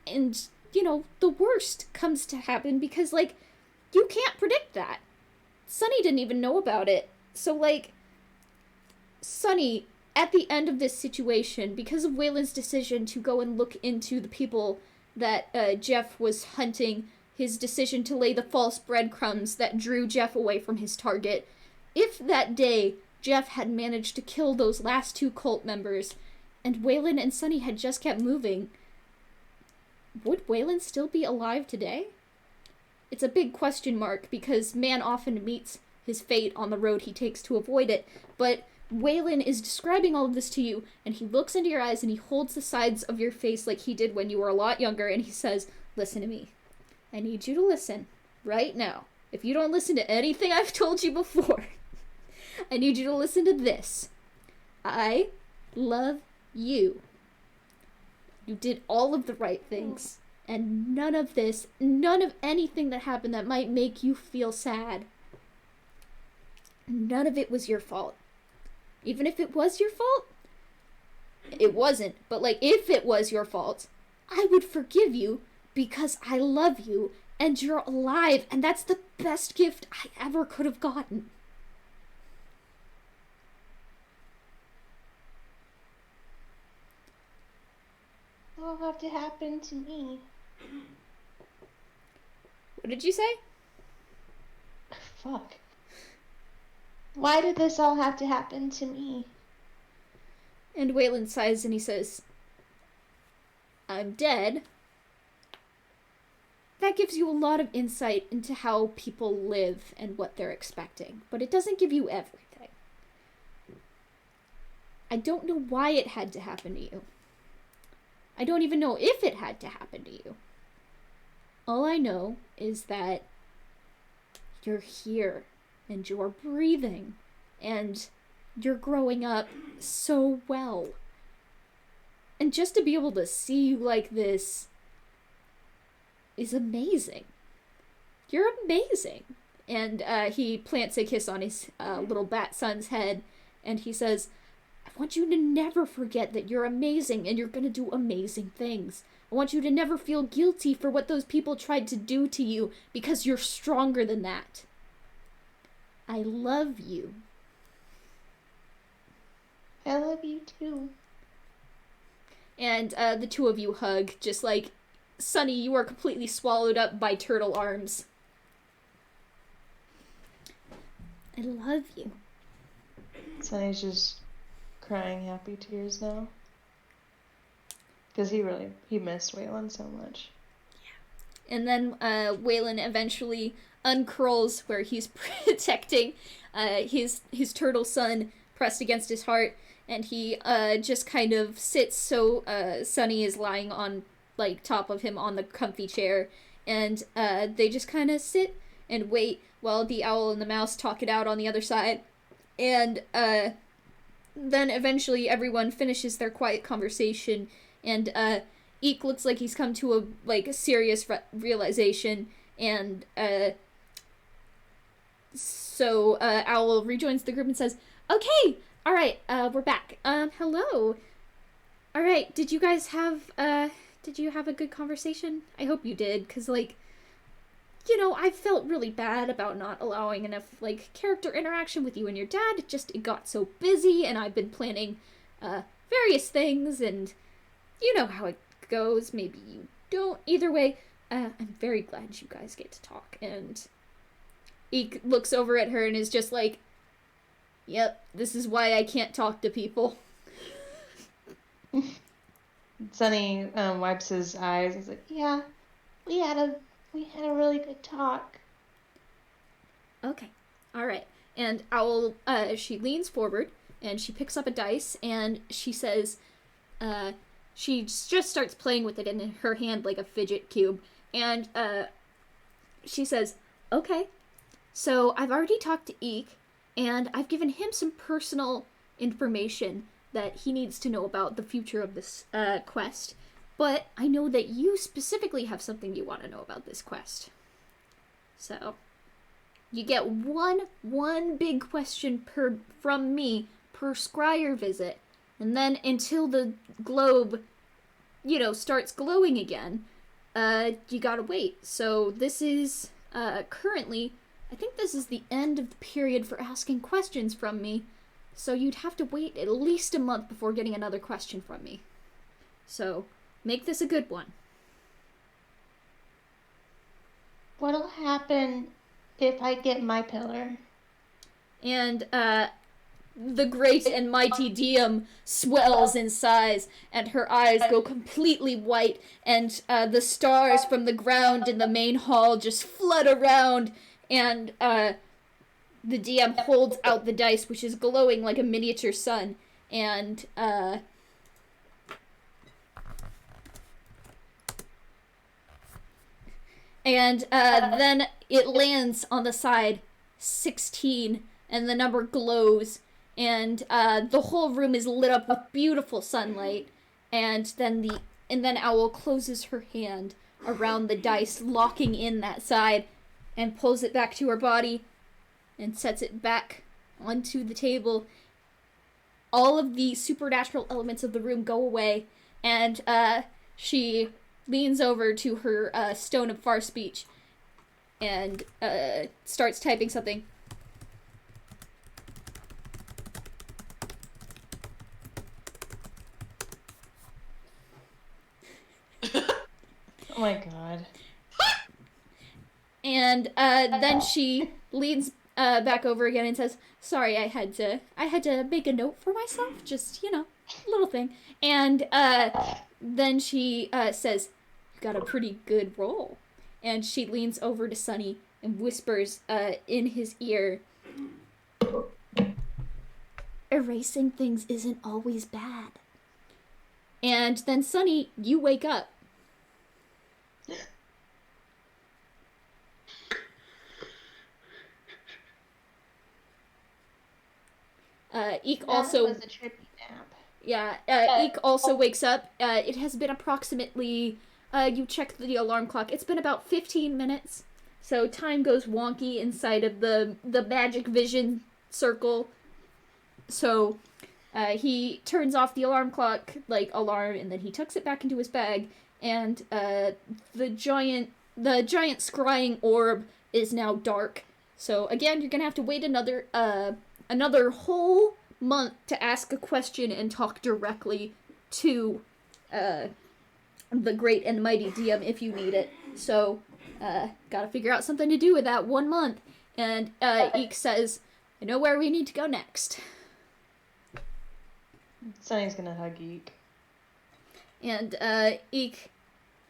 And, the worst comes to happen because, like, you can't predict that. Sunny didn't even know about it. So, like, Sunny, at the end of this situation, because of Waylon's decision to go and look into the people that Jeff was hunting, his decision to lay the false breadcrumbs that drew Jeff away from his target, if that day Jeff had managed to kill those last 2 cult members, and Waylon and Sunny had just kept moving, would Waylon still be alive today? It's a big question mark, because man often meets his fate on the road he takes to avoid it, but Waylon is describing all of this to you, and he looks into your eyes and he holds the sides of your face like he did when you were a lot younger, and he says, listen to me. I need you to listen right now. If you don't listen to anything I've told you before, I need you to listen to this. I love you. You did all of the right things, and none of anything that happened that might make you feel sad, none of it was your fault. Even if it was your fault, it wasn't, but like, if it was your fault, I would forgive you because I love you and you're alive, and that's the best gift I ever could have gotten. What will have to happen to me? What did you say? Fuck. Why did this all have to happen to me? And Waylon sighs and he says, I'm dead. That gives you a lot of insight into how people live and what they're expecting, but it doesn't give you everything. I don't know why it had to happen to you. I don't even know if it had to happen to you. All I know is that you're here, and you're breathing, and you're growing up so well. And just to be able to see you like this is amazing. You're amazing. And he plants a kiss on his little bat son's head, and he says, I want you to never forget that you're amazing and you're gonna do amazing things. I want you to never feel guilty for what those people tried to do to you, because you're stronger than that. I love you. I love you too. And the two of you hug, just like, Sunny, you are completely swallowed up by turtle arms. I love you. Sunny's just crying happy tears now. Because he missed Waylon so much. Yeah. And then Waylon eventually uncurls where he's protecting his turtle son pressed against his heart, and he just kind of sits so Sunny is lying on like top of him on the comfy chair, and they just kind of sit and wait while the owl and the mouse talk it out on the other side. And then eventually everyone finishes their quiet conversation, and Eek looks like he's come to a serious realization, and so Owl rejoins the group and says, okay, alright, we're back. Hello. Alright, did you guys have a good conversation? I hope you did, because, I felt really bad about not allowing enough, character interaction with you and your dad. It got so busy, and I've been planning, various things, and you know how it goes. Maybe you don't. Either way, I'm very glad you guys get to talk. And Eek looks over at her and is just like, yep, this is why I can't talk to people. Sunny wipes his eyes. He's like, yeah, we had a really good talk. Okay, all right. And Owl, she leans forward and she picks up a dice and she says, she just starts playing with it in her hand like a fidget cube. And she says, okay, so I've already talked to Eek, and I've given him some personal information that he needs to know about the future of this quest. But I know that you specifically have something you want to know about this quest. So, you get one big question from me per Scryer visit. And then until the globe, starts glowing again, you gotta wait. So this is, currently, I think this is the end of the period for asking questions from me. So you'd have to wait at least a month before getting another question from me. So, make this a good one. What'll happen if I get my pillar? And, the great and mighty Diem swells in size, and her eyes go completely white, and the stars from the ground in the main hall just flood around, and the DM holds out the dice, which is glowing like a miniature sun, and then it lands on the side 16, and the number glows, and the whole room is lit up with beautiful sunlight, and then Owl closes her hand around the dice, locking in that side, and pulls it back to her body, and sets it back onto the table. All of the supernatural elements of the room go away, and she leans over to her stone of far speech, and starts typing something. Oh my god. And then she leans back over again and says, "Sorry, I had to make a note for myself, just, little thing." And then she says, "You got a pretty good roll." And she leans over to Sunny and whispers in his ear, "Erasing things isn't always bad." And then, Sunny, you wake up. Eek also was a trippy nap. Yeah, Eek also wakes up. It has been approximately, you check the alarm clock, it's been about 15 minutes. So time goes wonky inside of the magic vision circle. So he turns off the alarm clock, alarm, and then he tucks it back into his bag, and the giant scrying orb is now dark. So again, you're gonna have to wait another whole month to ask a question and talk directly to the great and mighty DM if you need it. So, gotta figure out something to do with that 1 month. And Eek says, "I know where we need to go next." Sunny's gonna hug Eek. And Eek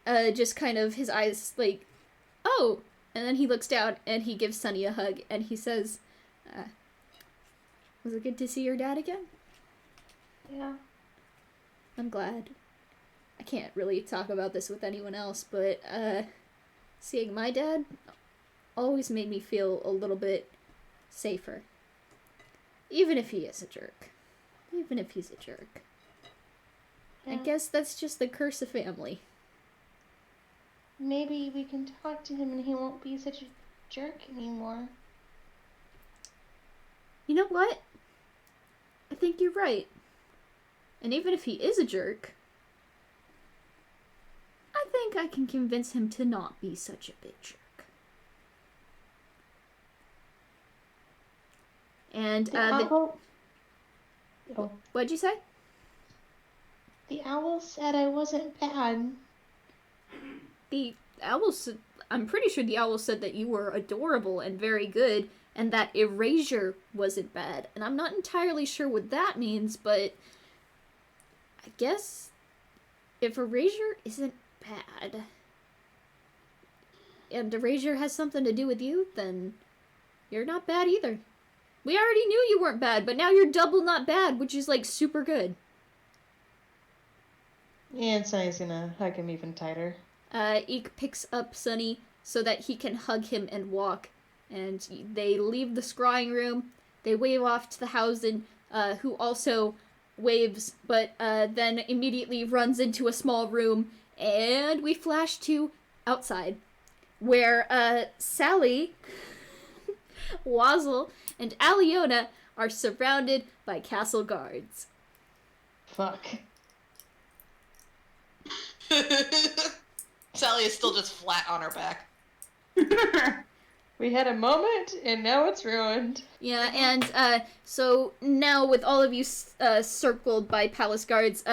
just kind of, his eyes "Oh!" And then he looks down and he gives Sunny a hug and he says, "Was it good to see your dad again?" "Yeah." "I'm glad. I can't really talk about this with anyone else, but seeing my dad always made me feel a little bit safer. Even if he is a jerk. Even if he's a jerk. Yeah. I guess that's just the curse of family." "Maybe we can talk to him and he won't be such a jerk anymore." "You know what? I think you're right. And even if he is a jerk, I think I can convince him to not be such a big jerk." And what'd you say? "The owl said I wasn't bad." The owl said, I'm pretty sure the owl said that you were adorable and very good, and that erasure wasn't bad. And I'm not entirely sure what that means, but I guess if erasure isn't bad, and erasure has something to do with you, then you're not bad either. We already knew you weren't bad, but now you're double not bad, which is super good. And Sunny's gonna hug him even tighter. Eek picks up Sunny so that he can hug him and walk, and they leave the scrying room. They wave off to the Housen, who also waves, but then immediately runs into a small room, and we flash to outside, where Sally, Wazzle, and Aliona are surrounded by castle guards. Fuck. Sally is still just flat on her back. We had a moment, and now it's ruined. Yeah, and so now with all of you circled by palace guards,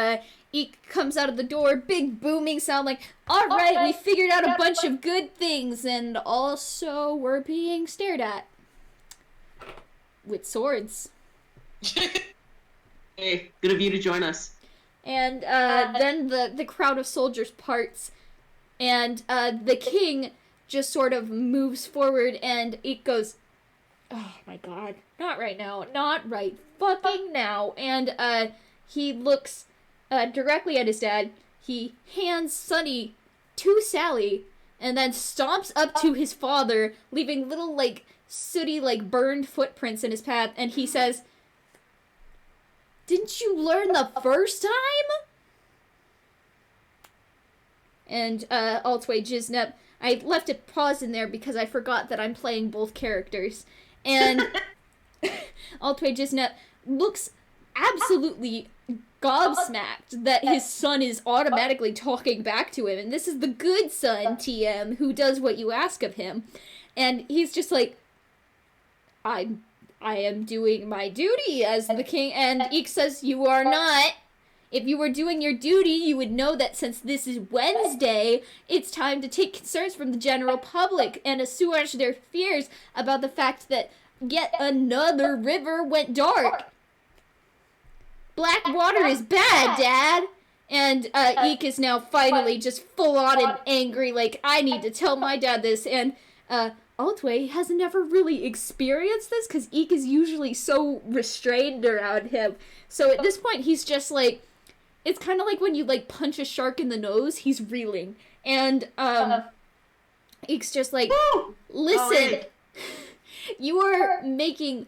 Eek comes out of the door, big booming sound "All right, we figured out a bunch of good things, and also we're being stared at. With swords." Hey, good of you to join us. And then the crowd of soldiers parts, and the king just sort of moves forward, and Eek goes, "Oh my god, not right now, not right fucking now." And he looks directly at his dad, he hands Sunny to Sally, and then stomps up to his father, leaving little sooty burned footprints in his path, and he says, "Didn't you learn the first time?" And Altway Jiznep, I left a pause in there because I forgot that I'm playing both characters. And Altway Jiznep looks absolutely gobsmacked that his son is automatically talking back to him. And this is the good son, TM, who does what you ask of him. And he's just I am doing my duty as the king. And Eek says, "You are not. If you were doing your duty, you would know that since this is Wednesday, it's time to take concerns from the general public and assuage their fears about the fact that yet another river went dark. Black water is bad, Dad! And Eek is now finally just full on and angry, like, I need to tell my dad this. And Otway has never really experienced this, because Eek is usually so restrained around him. So at this point, he's just like, it's kind of like when you, like, punch a shark in the nose, he's reeling. And Eek's just like, listen, you are making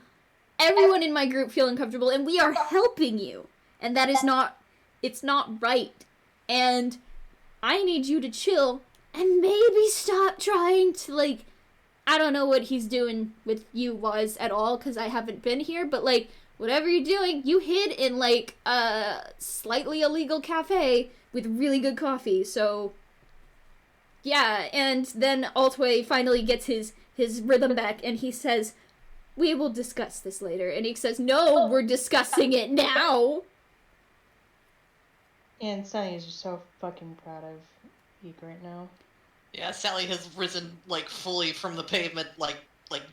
everyone in my group feel uncomfortable, and we are helping you. And that is not... It's not right. And I need you to chill and maybe stop trying to, like, I don't know what he's doing with you guys at all, because I haven't been here, but, like, whatever you're doing, you hid in, like, a slightly illegal cafe with really good coffee, so... Yeah, and then Altway finally gets his rhythm back, and he says, we will discuss this later. And he says, no, we're discussing it now! And Sunny is just so fucking proud of Eek right now. Yeah, Sally has risen, like, fully from the pavement, like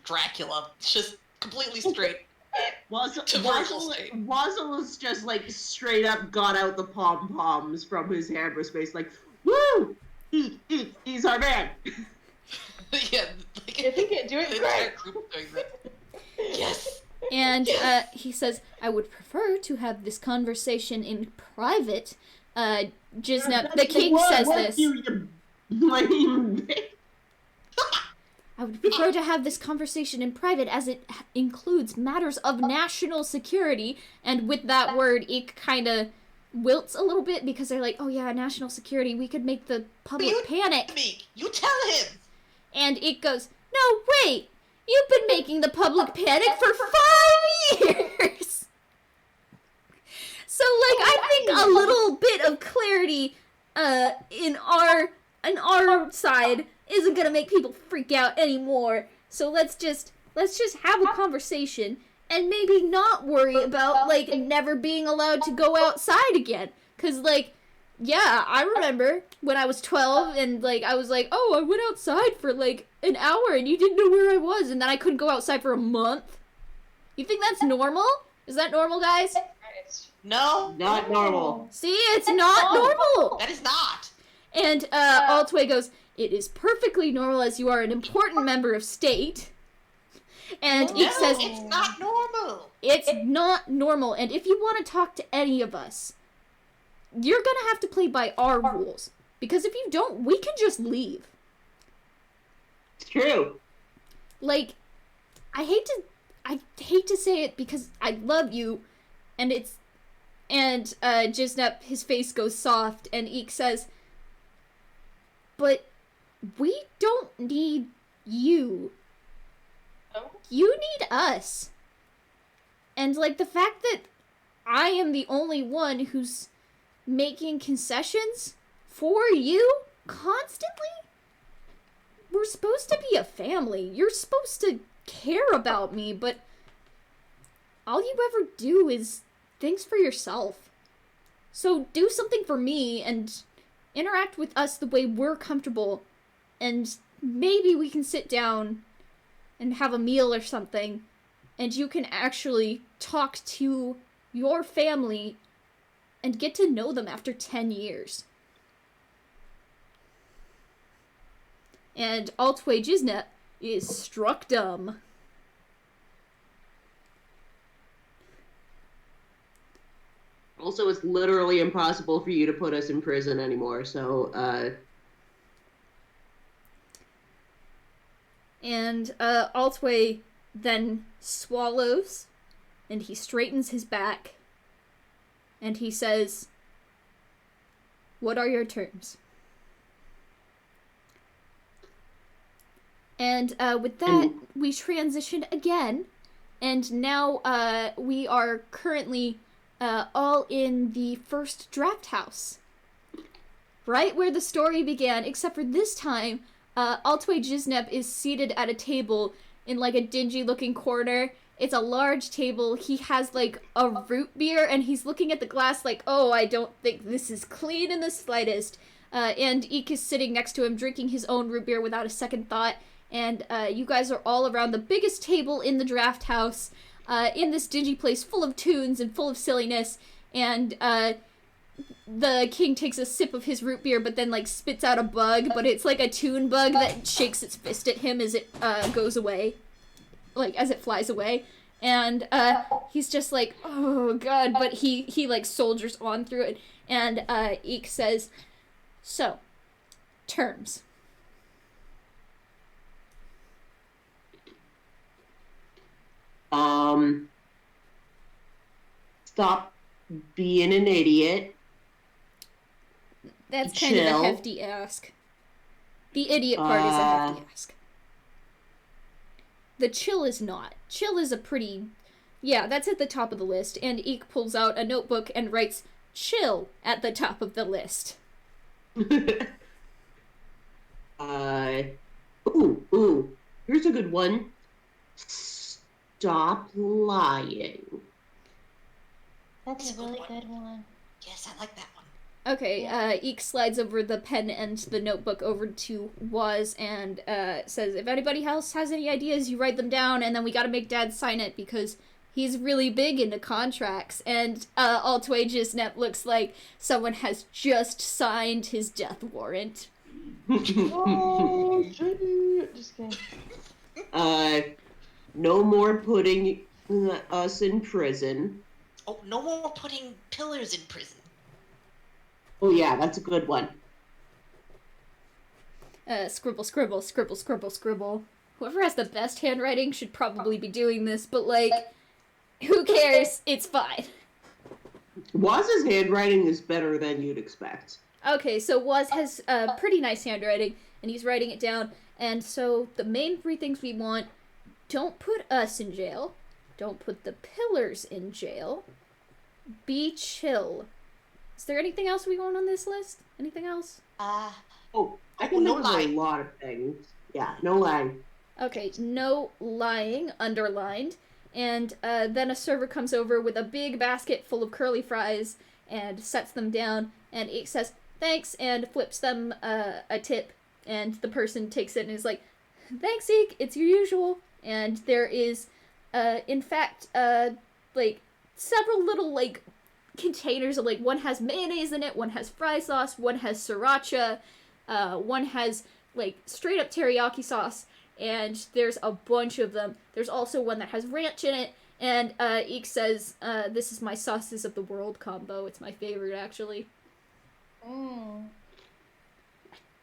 Dracula. It's just completely straight. Wazzle's just, like, straight up got out the pom-poms from his hammer space, like, woo! He's our man! Yeah, like, if he can do it, great! Group doing that. Yes! And he says, I would prefer to have this conversation in private. Jiznep, the king says this. I would prefer to have this conversation in private, as it includes matters of national security. And with that word, Eek kind of wilts a little bit, because they're like, oh yeah, national security, we could make the public panic. You tell him! And Eek goes, no, wait! You've been making the public panic for 5 years! So, like, I think a little bit of clarity in our side isn't gonna make people freak out anymore. So let's just have a conversation and maybe not worry about, like, never being allowed to go outside again. 'Cause, like, yeah, I remember when I was 12 and, like, I was like, oh, I went outside for, like, an hour and you didn't know where I was, and then I couldn't go outside for a month. You think that's normal? Is that normal, guys? No. Not normal. See, it's not normal. That is not. And Altway goes, it is perfectly normal, as you are an important member of state. And Eek says, it's not normal. It's not normal, and if you want to talk to any of us, you're gonna have to play by our rules. Because if you don't, we can just leave. It's true. Like, I hate to say it because I love you, and Jiznep, his face goes soft, and Eek says, but we don't need you. You need us. And, like, the fact that I am the only one who's making concessions for you constantly? We're supposed to be a family. You're supposed to care about me, but all you ever do is things for yourself. So do something for me and interact with us the way we're comfortable, and maybe we can sit down and have a meal or something, and you can actually talk to your family and get to know them after 10 years. And Altway Jiznep is struck dumb. Also, it's literally impossible for you to put us in prison anymore, so, And, Altway then swallows, and he straightens his back, and he says, what are your terms? And, with that, we transition again, and now, we are currently, all in the first draft house. Right where the story began, except for this time, Altway Jiznep is seated at a table in, like, a dingy-looking corner. It's a large table. He has, like, a root beer, and he's looking at the glass like, oh, I don't think this is clean in the slightest. And Eek is sitting next to him, drinking his own root beer without a second thought. and you guys are all around the biggest table in the draft house, in this dingy place full of tunes and full of silliness, and the king takes a sip of his root beer, but then like spits out a bug, but it's like a tune bug that shakes its fist at him as it goes away, like as it flies away, and he's just like, oh god, but he like soldiers on through it, and Eek says, so, terms. Stop being an idiot. That's kind of a hefty ask. The idiot part is a hefty ask. The chill is not. Chill is a pretty... Yeah, that's at the top of the list, and Eek pulls out a notebook and writes chill at the top of the list. Ooh, here's a good one. Stop lying. That's a really good one. Yes, I like that one. Okay, Eek slides over the pen and the notebook over to Waz and says, if anybody else has any ideas, you write them down, and then we gotta make Dad sign it because he's really big into contracts. And Altway Jisnep looks like someone has just signed his death warrant. Oh, shit. Just kidding. No more putting us in prison. Oh, no more putting pillars in prison. Oh yeah, that's a good one. Scribble, scribble, scribble, scribble, scribble. Whoever has the best handwriting should probably be doing this, but like, who cares? It's fine. Waz's handwriting is better than you'd expect. Okay, so Waz has pretty nice handwriting, and he's writing it down, and so the main three things we want: don't put us in jail, don't put the pillars in jail, be chill. Is there anything else we want on this list? Anything else? I think no there was lying. a lot of things. Yeah, no lying. Okay, no lying, underlined. And then a server comes over with a big basket full of curly fries and sets them down, and Eek says, thanks, and flips them a tip, and the person takes it and is like, thanks, Eek, it's your usual. And there is, in fact, like, several little, like, containers of, like, one has mayonnaise in it, one has fry sauce, one has sriracha, one has, like, straight up teriyaki sauce, and there's a bunch of them. There's also one that has ranch in it, and Eek says, this is my sauces of the world combo. It's my favorite, actually.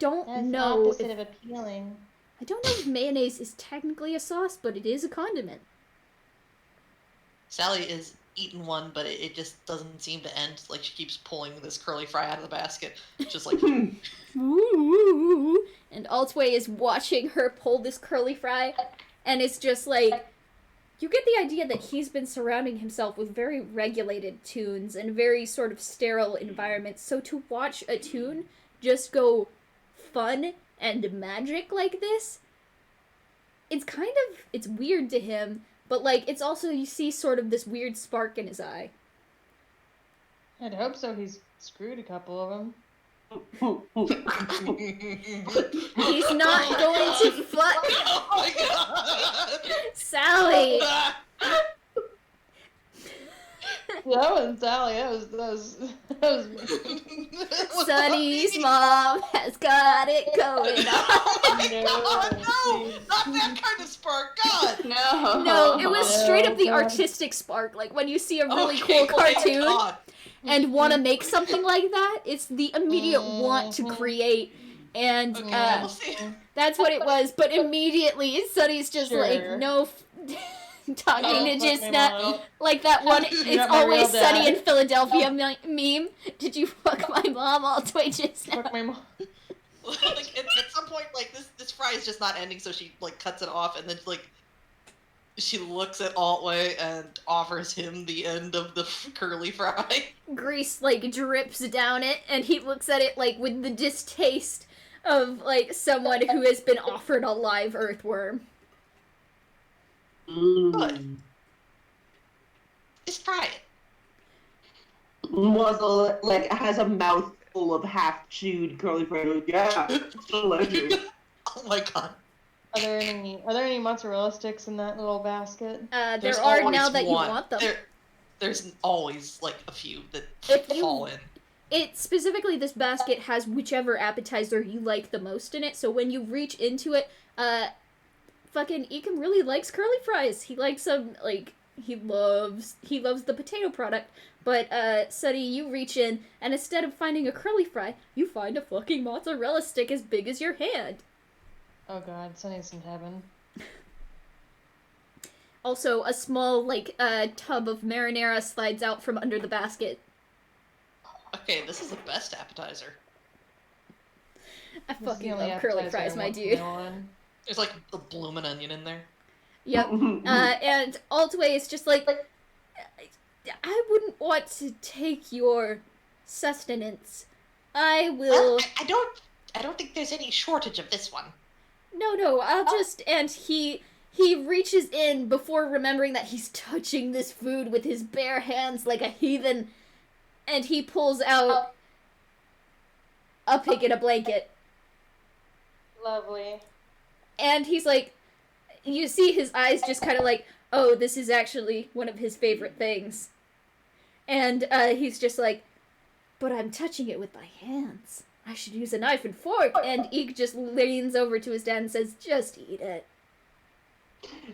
That's know opposite of appealing. I don't know if mayonnaise is technically a sauce, but it is a condiment. Sally is eating one, but it just doesn't seem to end. Like, she keeps pulling this curly fry out of the basket. Just like... Ooh. And Altway is watching her pull this curly fry, and it's just like, you get the idea that he's been surrounding himself with very regulated tunes and very sort of sterile environments, so to watch a tune just go fun and magic like this, it's weird to him, but like, it's also, you see sort of this weird spark in his eye. I'd hope so. He's screwed a couple of them. He's not going to fuck. Oh my god! Sally! That wasn't Sally. That was Sonny's mom has got it going on. Oh my god, no! Not that kind of spark, God! No, it was straight up the artistic spark. Like, when you see a really cool cartoon and want to make something like that, it's the immediate want to create. And that's what it was. But immediately, Sonny's just like, no... talking to Jisna, like that one, it's always Sunny in Philadelphia meme. Did you fuck my mom? Altway Jisna. Fuck my mom. Like, at some point, like, this fry is just not ending, so she, like, cuts it off, and then, like, she looks at Altway and offers him the end of the curly fry. Grease, like, drips down it, and he looks at it, like, with the distaste of, like, someone who has been offered a live earthworm. Good. Just try it. Muzzle, like, has a mouth full of half-chewed curly fries. Yeah, it's delicious. Oh my god. there any mozzarella sticks in that little basket? There are now that you want them. There's always like a few that fall in. It specifically, this basket has whichever appetizer you like the most in it. So when you reach into it, fucking Ekim really likes curly fries. He likes them, like, he loves the potato product. But Sunny, you reach in, and instead of finding a curly fry, you find a fucking mozzarella stick as big as your hand. Oh god, Sunny's in heaven. Also, a small, like, tub of marinara slides out from under the basket. Okay, this is the best appetizer. I fucking love curly fries, my dude. There's like a bloomin' onion in there. Yep. And Altway is just like, I wouldn't want to take your sustenance. I will. Well, I don't think there's any shortage of this one. No, I'll just. And he reaches in before remembering that he's touching this food with his bare hands like a heathen, and he pulls out a pig in a blanket. Lovely. And he's like, you see his eyes just kind of like, oh, this is actually one of his favorite things. And he's just like, but I'm touching it with my hands. I should use a knife and fork. And Eek just leans over to his dad and says, just eat it.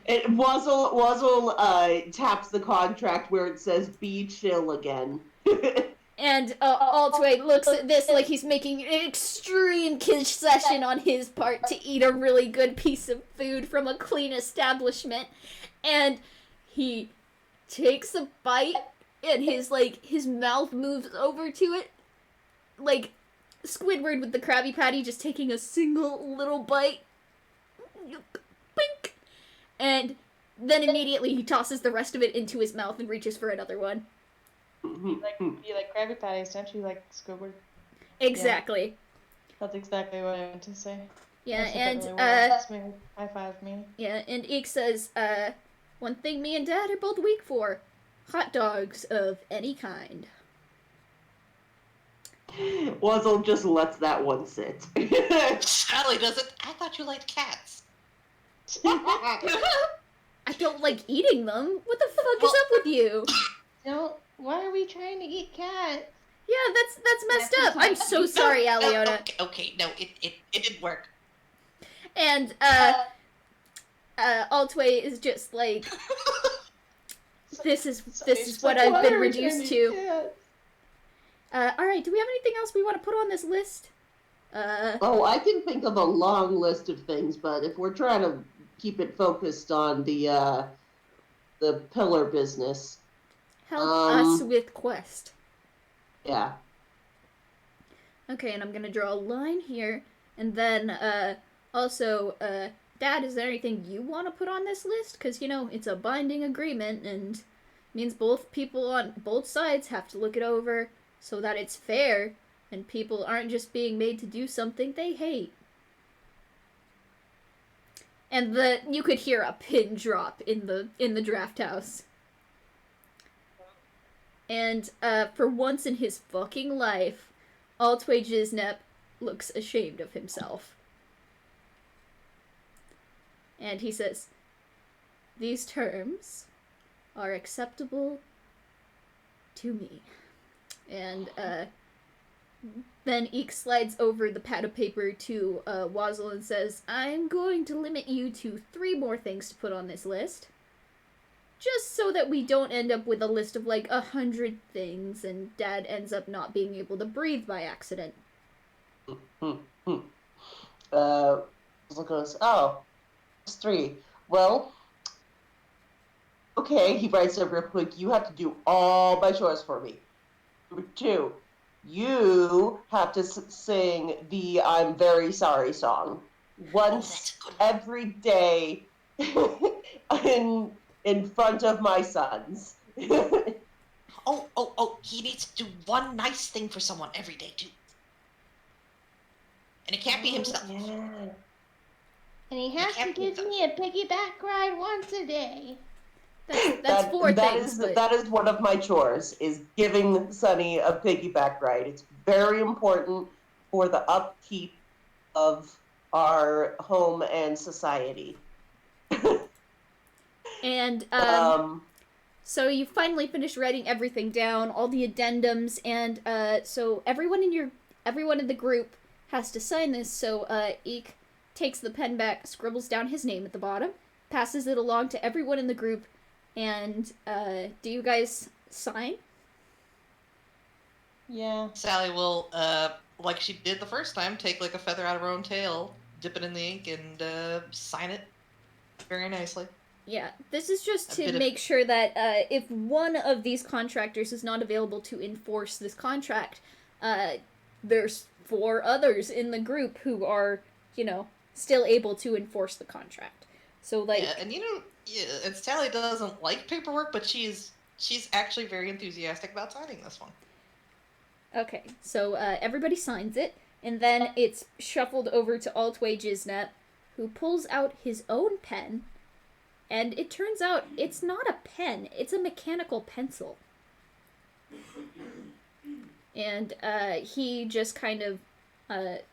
And Wazzle taps the contract where it says, be chill again. And Altway looks at this like he's making an extreme concession on his part to eat a really good piece of food from a clean establishment. And he takes a bite, and his mouth moves over to it. Like Squidward with the Krabby Patty just taking a single little bite. Bink! And then immediately he tosses the rest of it into his mouth and reaches for another one. You like Krabby Patties, don't you? Like Squidward. Exactly. Yeah. That's exactly what I meant to say. Yeah, and smooth. High five me. Yeah, and Eek says, one thing me and Dad are both weak for: hot dogs of any kind. Wazzle just lets that one sit. Sally doesn't. I thought you liked cats. I don't like eating them. What the fuck is up with you? Why are we trying to eat cats? Yeah, that's messed up. I'm so sorry, Aliona. Okay, no, it didn't work. And Altway is just like, this is what I've been reduced to. Alright, do we have anything else we want to put on this list? I can think of a long list of things, but if we're trying to keep it focused on the pillar business. Help us with quest. Yeah. Okay, and I'm gonna draw a line here, and then, also, Dad, is there anything you want to put on this list? Because, it's a binding agreement, and means both people on both sides have to look it over so that it's fair, and people aren't just being made to do something they hate. And you could hear a pin drop in the draft house. And, for once in his fucking life, Altway Jiznep looks ashamed of himself. And he says, these terms are acceptable to me. And, then Eek slides over the pad of paper to, Wazzle and says, I'm going to limit you to 3 more things to put on this list. Just so that we don't end up with a list of, 100 things, and Dad ends up not being able to breathe by accident. Wazzle goes, it's 3. Well, okay, he writes up real quick, you have to do all my chores for me. Number 2, you have to sing the I'm Very Sorry song once every day in front of my sons. He needs to do one nice thing for someone every day, too. And it can't be himself. Yeah. And he has to give me a piggyback ride once a day. That's 4 things. That is one of my chores, is giving Sunny a piggyback ride. It's very important for the upkeep of our home and society. And so you finally finished writing everything down, all the addendums, and so everyone in the group has to sign this. So Eek takes the pen back, scribbles down his name at the bottom, passes it along to everyone in the group, and do you guys sign? Yeah. Sally will, like she did the first time, take like a feather out of her own tail, dip it in the ink, and sign it very nicely. Yeah, this is just to make sure that if one of these contractors is not available to enforce this contract, there's 4 others in the group who are, still able to enforce the contract. So, like... Yeah, and Sally doesn't like paperwork, but she's actually very enthusiastic about signing this one. Okay, so everybody signs it, and then it's shuffled over to Altway Jiznet, who pulls out his own pen. And it turns out it's not a pen, it's a mechanical pencil. And he just kind of,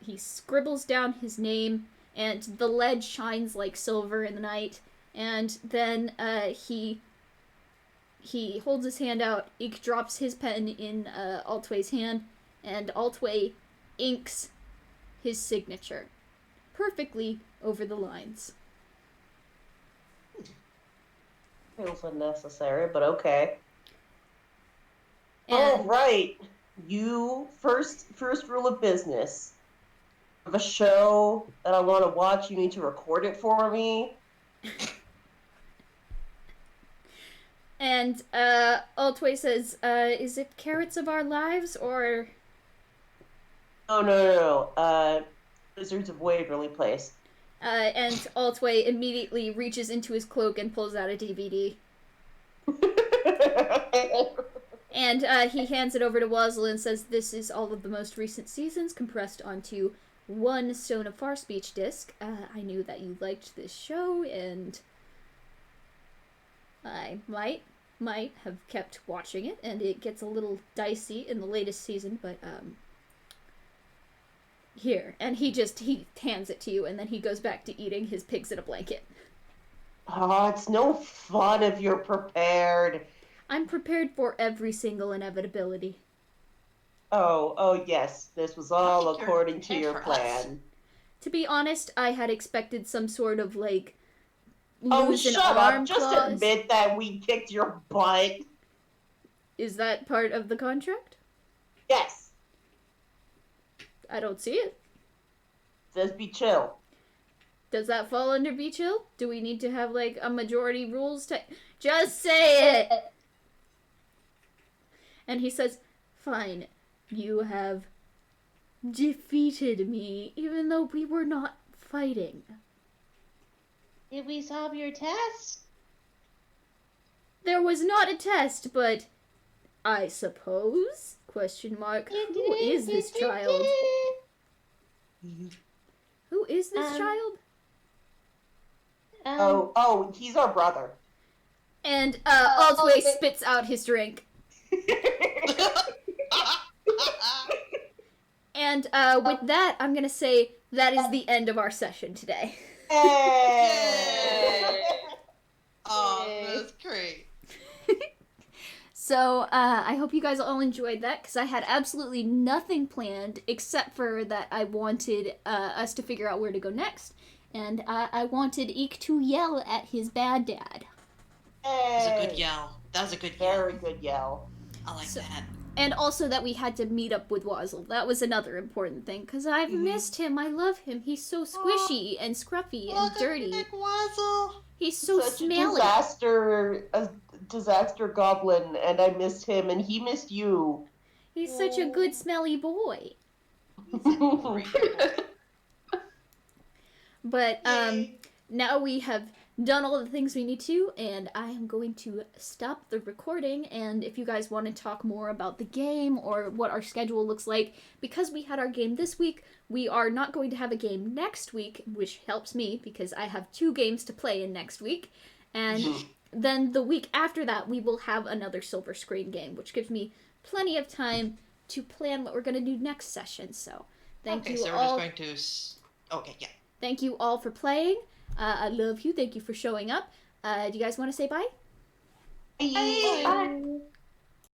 he scribbles down his name, and the lead shines like silver in the night. And then he holds his hand out, Eek drops his pen in Altway's hand, and Altway inks his signature perfectly over the lines. Feels unnecessary, but okay. And... All right. You first rule of business. Of a show that I want to watch, you need to record it for me. And Altway says, is it Carrots of Our Lives, or... Oh, no. Wizards of Waverly Place. And Altway immediately reaches into his cloak and pulls out a DVD. And he hands it over to Wazla and says, this is all of the most recent seasons compressed onto 1 Stone of Far Speech disc. I knew that you liked this show, and I might have kept watching it, and it gets a little dicey in the latest season, but here. And he hands it to you, and then he goes back to eating his pigs in a blanket. Oh, it's no fun if you're prepared. I'm prepared for every single inevitability. Oh, yes. This was all according to your plan. To be honest, I had expected some sort of, like, lose an arm clause. Just admit that we kicked your butt. Is that part of the contract? Yes. I don't see it. Says be chill. Does that fall under be chill? Do we need to have, like, a majority rules to... Just say it! And he says, fine, you have defeated me, even though we were not fighting. Did we solve your test? There was not a test, but I suppose? Question mark. Who is this child? Who is this child? Oh, he's our brother. And Altway spits out his drink. And with that, I'm gonna say that is the end of our session today. Hey! Oh, that's great. So, I hope you guys all enjoyed that, because I had absolutely nothing planned, except for that I wanted us to figure out where to go next. And I wanted Eek to yell at his bad dad. Hey! That was a good yell. That was a good yell. Very good yell. I like that. And also that we had to meet up with Wazzle. That was another important thing, because I've missed him. I love him. He's so squishy and scruffy and dirty. Wazzle. He's so Such smelly. A disaster goblin, and I missed him, and he missed you. He's such a good smelly boy. But now we have done all the things we need to, and I am going to stop the recording. And if you guys want to talk more about the game or what our schedule looks like, because we had our game this week, we are not going to have a game next week, which helps me because I have 2 games to play in next week. And then the week after that, we will have another Silver Screen game, which gives me plenty of time to plan what we're going to do next session. So thank you so all. we're just going to... Okay, yeah. Thank you all for playing. I love you. Thank you for showing up. Do you guys want to say bye? Bye. Bye.